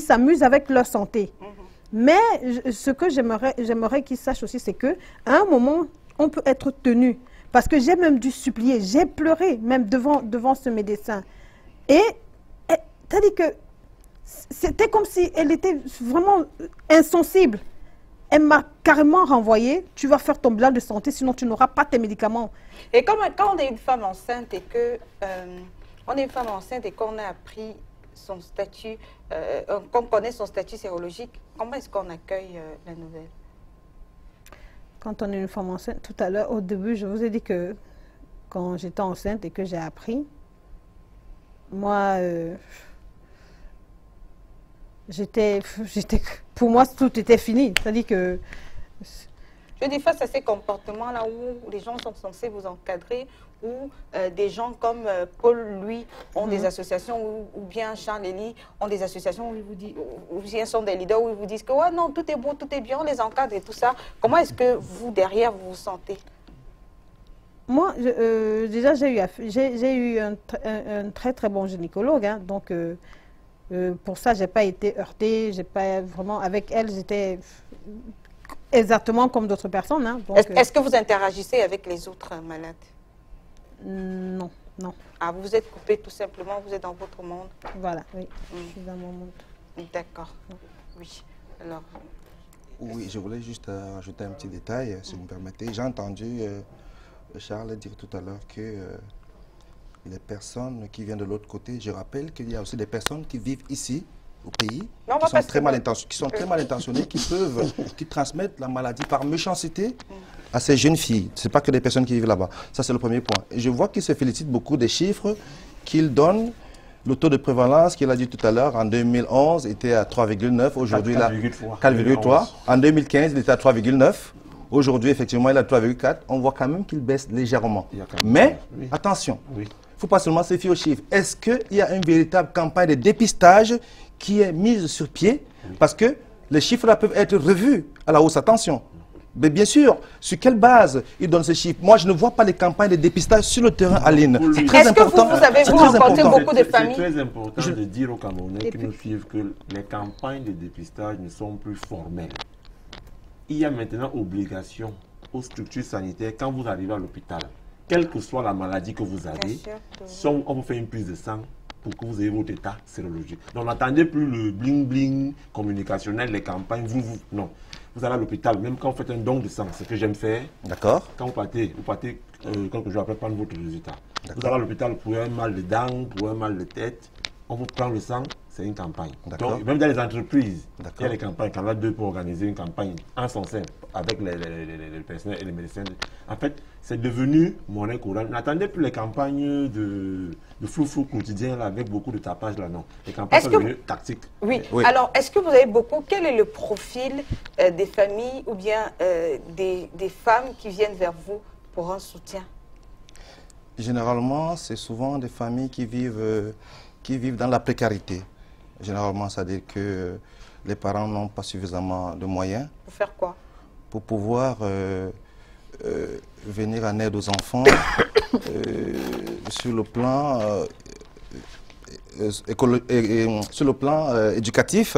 Speaker 4: s'amusent avec leur santé. Mais ce que j'aimerais qu'ils sachent aussi, c'est qu'à un moment, on peut être tenu. Parce que j'ai même dû supplier, j'ai pleuré même devant ce médecin. Et c'est-à-dire que c'était comme si elle était vraiment insensible. Elle m'a carrément renvoyé. Tu vas faire ton bilan de santé, sinon tu n'auras pas tes médicaments.
Speaker 1: Et quand on est une femme enceinte et qu'on a appris son statut, qu'on connaît son statut sérologique, comment est-ce qu'on accueille la nouvelle?
Speaker 4: Quand on est une femme enceinte, tout à l'heure, au début, je vous ai dit que quand j'étais enceinte et que j'ai appris, moi... pour moi, tout était fini. C'est-à-dire que...
Speaker 1: Je dis face à ces comportements-là où les gens sont censés vous encadrer, où des gens comme Paul, lui, ont des associations, ou bien Charles Elie ont des associations où ils vous disent, ou bien sont des leaders où ils vous disent que ouais, non, tout est beau, tout est bien, on les encadre et tout ça. Comment est-ce que vous, derrière, vous vous sentez?
Speaker 4: Moi, déjà, j'ai eu un très, très bon gynécologue, hein, donc... pour ça, je n'ai pas été heurtée, avec elle, j'étais exactement comme d'autres personnes. Hein,
Speaker 1: est-ce que vous interagissez avec les autres malades?
Speaker 4: Non, non.
Speaker 1: Ah, vous vous êtes coupé tout simplement, vous êtes dans votre monde?
Speaker 4: Voilà, oui, je suis dans mon monde.
Speaker 1: D'accord, oui. Alors...
Speaker 3: Oui, je voulais juste ajouter un petit détail, si vous me permettez. J'ai entendu Charles dire tout à l'heure que... les personnes qui viennent de l'autre côté, je rappelle qu'il y a aussi des personnes qui vivent ici, au pays, qui sont très mal intentionnées, qui transmettent la maladie par méchanceté à ces jeunes filles. Ce n'est pas que des personnes qui vivent là-bas. Ça, c'est le premier point. Et je vois qu'il se félicite beaucoup des chiffres qu'il donne. Le taux de prévalence qu'il a dit tout à l'heure, en 2011, était à 3,9. Aujourd'hui, il a 4,3. En 2015, il était à 3,9. Aujourd'hui, effectivement, il est à 3,4. On voit quand même qu'il baisse légèrement. Mais, attention, il ne faut pas seulement se fier aux chiffres. Est-ce qu'il y a une véritable campagne de dépistage qui est mise sur pied? Parce que les chiffres là peuvent être revus à la hausse. Attention. Mais bien sûr, sur quelle base ils donnent ces chiffres? Moi, je ne vois pas les campagnes de dépistage sur le terrain, Aline. C'est très important.
Speaker 1: Est-ce que vous avez rencontré beaucoup de familles?
Speaker 2: C'est très important de dire aux Camerounais qui nous suivent que les campagnes de dépistage ne sont plus formelles. Il y a maintenant obligation aux structures sanitaires, quand vous arrivez à l'hôpital, quelle que soit la maladie que vous avez, on vous fait une prise de sang pour que vous ayez votre état sérologique. Donc n'attendez plus le bling-bling communicationnel, les campagnes, non. Vous allez à l'hôpital, même quand vous faites un don de sang, c'est ce que j'aime faire.
Speaker 3: D'accord.
Speaker 2: Quand vous partez quelques jours après prendre votre résultat. Vous allez à l'hôpital pour un mal de dents, pour un mal de tête, on vous prend le sang, c'est une campagne. Donc, même dans les entreprises, il y a des campagnes. Canal 2 pour organiser une campagne en son sein avec les personnels et les médecins. En fait, c'est devenu monnaie courante. N'attendez plus les campagnes de flou-flou quotidien là, avec beaucoup de tapage là, non. Les campagnes sont devenues tactiques.
Speaker 1: Oui. Alors, est-ce que vous avez beaucoup, quel est le profil des familles ou bien des femmes qui viennent vers vous pour un soutien?
Speaker 3: Généralement, c'est souvent des familles qui vivent dans la précarité. Généralement, c'est-à-dire que les parents n'ont pas suffisamment de moyens.
Speaker 1: Pour faire quoi?
Speaker 3: Pour pouvoir venir en aide aux enfants sur le plan éducatif.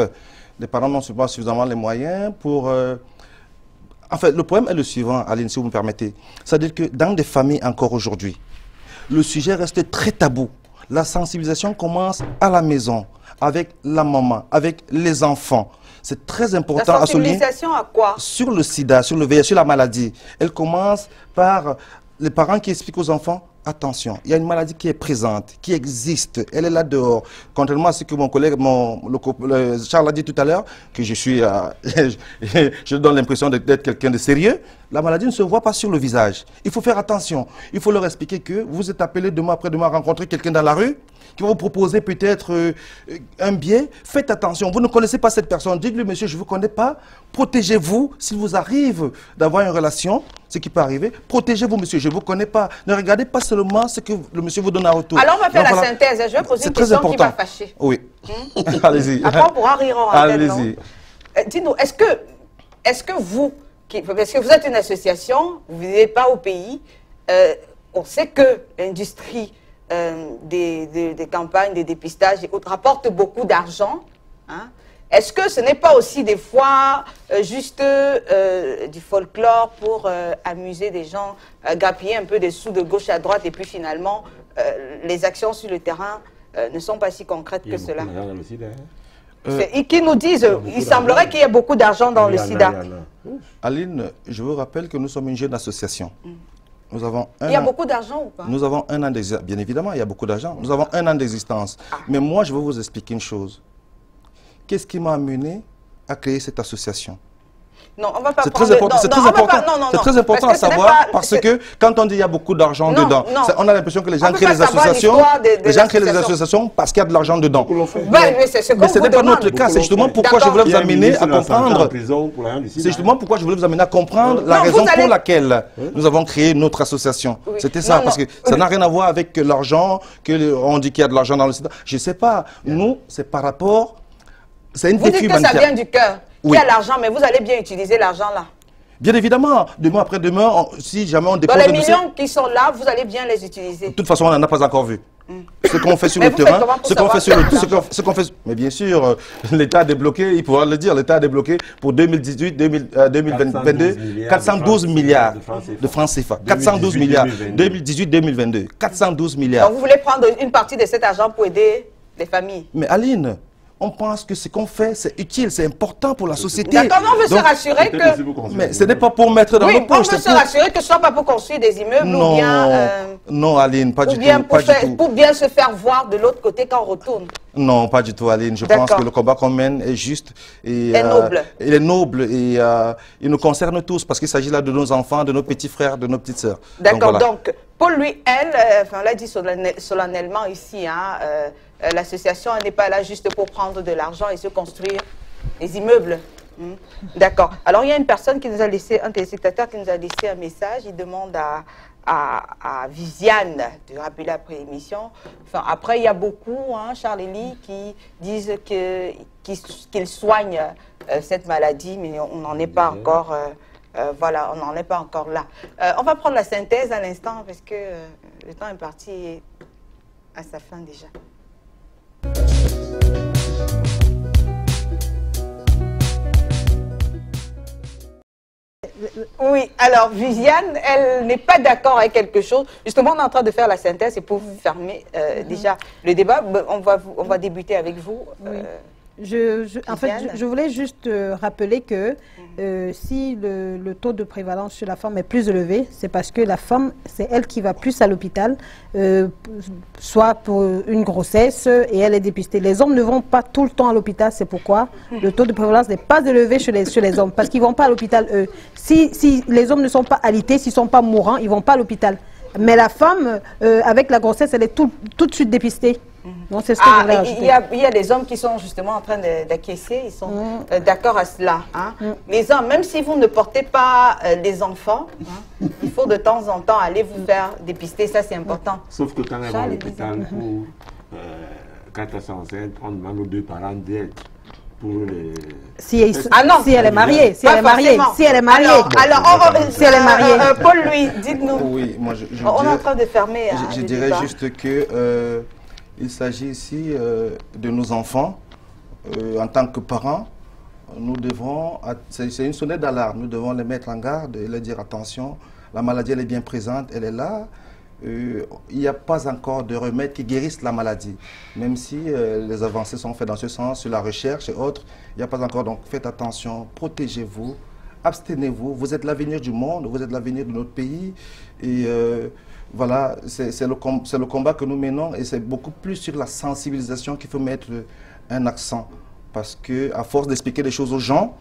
Speaker 3: Les parents n'ont pas suffisamment les moyens pour... En fait, le problème est le suivant, Aline, si vous me permettez. C'est-à-dire que dans des familles encore aujourd'hui, le sujet reste très tabou. La sensibilisation commence à la maison, avec la maman, avec les enfants. C'est très important à souligner.
Speaker 1: La sensibilisation à quoi? Sur
Speaker 3: le sida, sur le VIH, sur la maladie. Elle commence par les parents qui expliquent aux enfants, attention, il y a une maladie qui est présente, qui existe, elle est là dehors. Contrairement à ce que mon collègue, Charles a dit tout à l'heure, que je suis, je donne l'impression d'être quelqu'un de sérieux, la maladie ne se voit pas sur le visage. Il faut faire attention. Il faut leur expliquer que vous êtes appelé demain après-demain à rencontrer quelqu'un dans la rue, qui va vous proposer peut-être un billet. Faites attention, vous ne connaissez pas cette personne. Dites-lui, monsieur, je ne vous connais pas. Protégez-vous. S'il vous arrive d'avoir une relation, ce qui peut arriver, protégez-vous, monsieur, je ne vous connais pas. Ne regardez pas seulement ce que le monsieur vous donne en retour.
Speaker 1: Alors, on va faire la synthèse. Je vais poser une question qui va fâcher.
Speaker 3: Oui. Allez-y.
Speaker 1: Après, on pourra rire en antenne, non?
Speaker 3: Allez-y.
Speaker 1: Dis-nous, est-ce que vous, parce que vous êtes une association, vous ne vivez pas au pays, on sait que l'industrie des campagnes, des dépistages et autres rapporte beaucoup d'argent. Hein? Est-ce que ce n'est pas aussi des fois juste du folklore pour amuser des gens, grappiller un peu des sous de gauche à droite et puis finalement les actions sur le terrain ne sont pas si concrètes que cela? Et qui nous disent, il semblerait qu'il y ait beaucoup d'argent dans le sida.
Speaker 3: Aline, je vous rappelle que nous sommes une jeune association. Nous avons
Speaker 1: il y a beaucoup d'argent ou pas?
Speaker 3: Nous avons un an d'existence. Bien évidemment, il y a beaucoup d'argent. Nous avons un an d'existence. Mais moi, je vais vous expliquer une chose. Qu'est-ce qui m'a amené à créer cette association?
Speaker 1: Non, on va pas.
Speaker 3: C'est très important. C'est très important à savoir parce que quand on dit il y a beaucoup d'argent dedans, on a l'impression que les gens créent les associations. Les gens créent les associations parce qu'il y a de l'argent dedans.
Speaker 1: Mais ce
Speaker 3: n'est pas notre cas. C'est justement pourquoi je voulais vous amener à comprendre. C'est justement pourquoi je voulais vous amener à comprendre la raison pour laquelle nous avons créé notre association. C'était ça, parce que ça n'a rien à voir avec l'argent, qu'on dit qu'il y a de l'argent dans le sida. Je ne sais pas. Nous, c'est par rapport. C'est une défi humanitaire.
Speaker 1: Vous dites que ça vient du cœur. Il y a l'argent, mais vous allez bien utiliser l'argent là.
Speaker 3: Bien évidemment, demain après demain, si jamais on dépose...
Speaker 1: Dans les millions qui sont là, vous allez bien les utiliser.
Speaker 3: De toute façon, on n'en a pas encore vu. Ce qu'on fait sur le terrain, ce qu'on fait sur le... Mais bien sûr, l'État a débloqué, il pourra le dire, l'État a débloqué pour 2018-2022 412 milliards de francs CFA. 412 milliards. 2018-2022, 412 milliards.
Speaker 1: Donc vous voulez prendre une partie de cet argent pour aider les familles?
Speaker 3: Mais Aline, on pense que ce qu'on fait, c'est utile, c'est important pour la société.
Speaker 1: D'accord, on veut se rassurer que...
Speaker 3: Mais ce n'est pas pour mettre dans nos poches.
Speaker 1: On veut se rassurer que ce ne soit pas pour construire des immeubles ou bien...
Speaker 3: Non, Aline, pas du tout.
Speaker 1: Pour bien se faire voir de l'autre côté quand on retourne.
Speaker 3: Non, pas du tout, Aline. Je pense que le combat qu'on mène est juste et
Speaker 1: noble.
Speaker 3: Il est noble et il nous concerne tous parce qu'il s'agit là de nos enfants, de nos petits frères, de nos petites sœurs.
Speaker 1: D'accord, donc Paul, lui, on l'a dit solennellement ici, hein, l'association n'est pas là juste pour prendre de l'argent et se construire des immeubles. D'accord. Alors, il y a une personne qui nous a laissé, un téléspectateur qui nous a laissé un message. Il demande à Viviane de rappeler après l'émission. Enfin, après, il y a beaucoup, hein, Charles-Élie, qui disent qu'ils soignent cette maladie, mais on n'en est pas encore... voilà, on n'en est pas encore là. On va prendre la synthèse à l'instant parce que le temps est parti à sa fin déjà. Oui, alors Viviane, elle n'est pas d'accord avec quelque chose. Justement, on est en train de faire la synthèse et pour fermer déjà le débat, on va débuter avec vous.
Speaker 4: Oui. En fait, je voulais juste rappeler que si le taux de prévalence chez la femme est plus élevé, c'est parce que la femme, c'est elle qui va plus à l'hôpital, soit pour une grossesse, et elle est dépistée. Les hommes ne vont pas tout le temps à l'hôpital, c'est pourquoi le taux de prévalence n'est pas élevé chez les hommes, parce qu'ils ne vont pas à l'hôpital, eux. Si les hommes ne sont pas alités, s'ils ne sont pas mourants, ils ne vont pas à l'hôpital. Mais la femme, avec la grossesse, elle est tout de suite dépistée. Donc, c'est ce que je voulais ajouter.
Speaker 1: Il y a des hommes qui sont justement en train d'acquiescer, ils sont d'accord à cela. Hein. Les hommes, même si vous ne portez pas les enfants, il faut de temps en temps aller vous faire dépister, ça c'est important.
Speaker 2: Sauf que quand elle va à l'hôpital pour quand elle s'enceinte, on demande aux deux parents d'aide.
Speaker 4: Si elle est mariée, si elle est mariée, si elle est mariée.
Speaker 1: Si elle est mariée. Paul, lui, dites-nous.
Speaker 3: Oui, moi
Speaker 1: on est en train de fermer.
Speaker 3: Je dirais juste que il s'agit ici de nos enfants. En tant que parents, nous devons, c'est une sonnette d'alarme, nous devons les mettre en garde et leur dire attention, la maladie elle est bien présente, elle est là. Il n'y a pas encore de remède qui guérisse la maladie. Même si les avancées sont faites dans ce sens, sur la recherche et autres, il n'y a pas encore. Donc faites attention, protégez-vous, abstenez-vous. Vous êtes l'avenir du monde, vous êtes l'avenir de notre pays. Et voilà, c'est le combat que nous menons et c'est beaucoup plus sur la sensibilisation qu'il faut mettre un accent. Parce qu'à force d'expliquer des choses aux gens,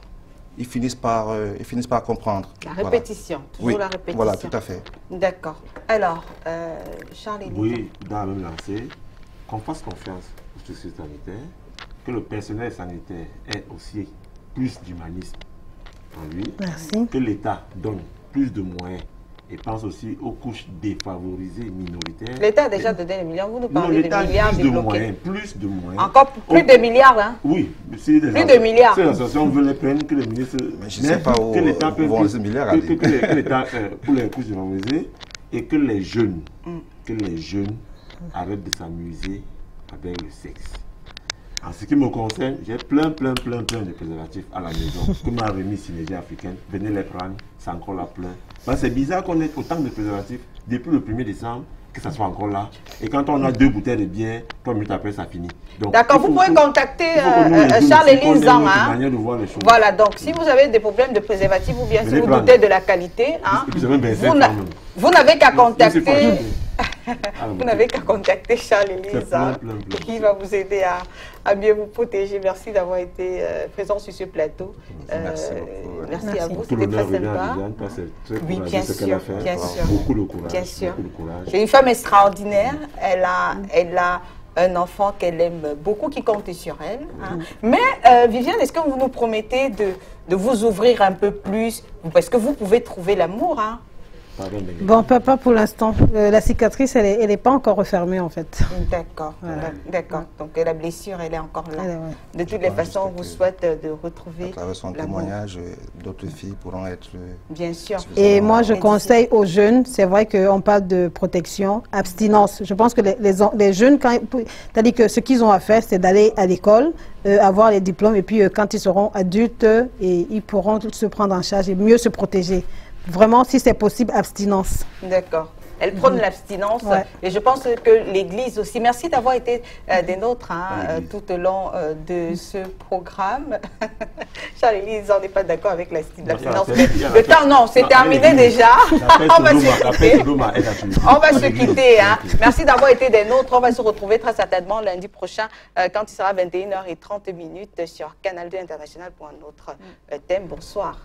Speaker 3: ils finissent par comprendre.
Speaker 1: La répétition, toujours la répétition.
Speaker 3: Voilà, tout à fait.
Speaker 1: D'accord. Alors, Charles Élise.
Speaker 2: Oui, dans la même lancée, qu'on fasse confiance aux structures sanitaires, que le personnel sanitaire ait aussi plus d'humanisme en lui, que l'État donne plus de moyens et pense aussi aux couches défavorisées minoritaires.
Speaker 1: L'État a déjà donné des millions, vous nous parlez de milliards débloqués.
Speaker 2: Plus de moyens.
Speaker 1: Encore plus de milliards, hein?
Speaker 2: Oui.
Speaker 1: Plus de milliards.
Speaker 2: Si l'association veut les prendre, que les ministres...
Speaker 3: Mais je ne sais pas où vont ces milliards aller.
Speaker 2: Que l'État, pour les couches défavorisées, et que les jeunes arrêtent de s'amuser avec le sexe. En ce qui me concerne, j'ai plein de préservatifs à la maison que m'a remis Synergie africaine. Venez les prendre, c'est encore là plein. C'est bizarre qu'on ait autant de préservatifs depuis le 1er décembre, que ça soit encore là. Et quand on a 2 bouteilles de bière, 3 minutes après, ça finit.
Speaker 1: D'accord, vous pouvez contacter Charles Élise. Voilà, donc si vous avez des problèmes de préservatifs ou bien si vous doutez de la qualité, vous n'avez qu'à contacter... Vous n'avez qu'à contacter Charles Élise qui va vous aider à mieux vous protéger. Merci d'avoir été présent sur ce plateau. Merci à vous, c'était très sympa. Oui, bien sûr, bien sûr.
Speaker 2: Beaucoup de courage.
Speaker 1: Bien sûr. C'est une femme extraordinaire. Elle a un enfant qu'elle aime beaucoup, qui compte sur elle. Hein. Mais Viviane, est-ce que vous nous promettez de vous ouvrir un peu plus? Parce que vous pouvez trouver l'amour, hein.
Speaker 4: Bon, pas pour l'instant. La cicatrice, elle n'est pas encore refermée, en fait.
Speaker 1: D'accord, voilà. D'accord. Donc, la blessure, elle est encore là. De toutes les façons, on vous souhaite de retrouver...
Speaker 3: À travers son témoignage, d'autres filles pourront être...
Speaker 1: Bien sûr.
Speaker 4: Et moi, je conseille aux jeunes, c'est vrai qu'on parle de protection, abstinence. Je pense que les jeunes, c'est-à-dire que ce qu'ils ont à faire, c'est d'aller à l'école, avoir les diplômes, et puis quand ils seront adultes, ils pourront se prendre en charge et mieux se protéger. Vraiment, si c'est possible, abstinence.
Speaker 1: D'accord. Elle prône l'abstinence et je pense que l'Église aussi. Merci d'avoir été des nôtres tout au long de ce programme. Charles Élise, on n'est pas d'accord avec l'abstinence. Le temps, non, c'est terminé déjà. On va se quitter. On va se quitter. Merci d'avoir été des nôtres. On va se retrouver très certainement lundi prochain quand il sera 21h30 sur Canal 2 International pour un autre thème. Bonsoir.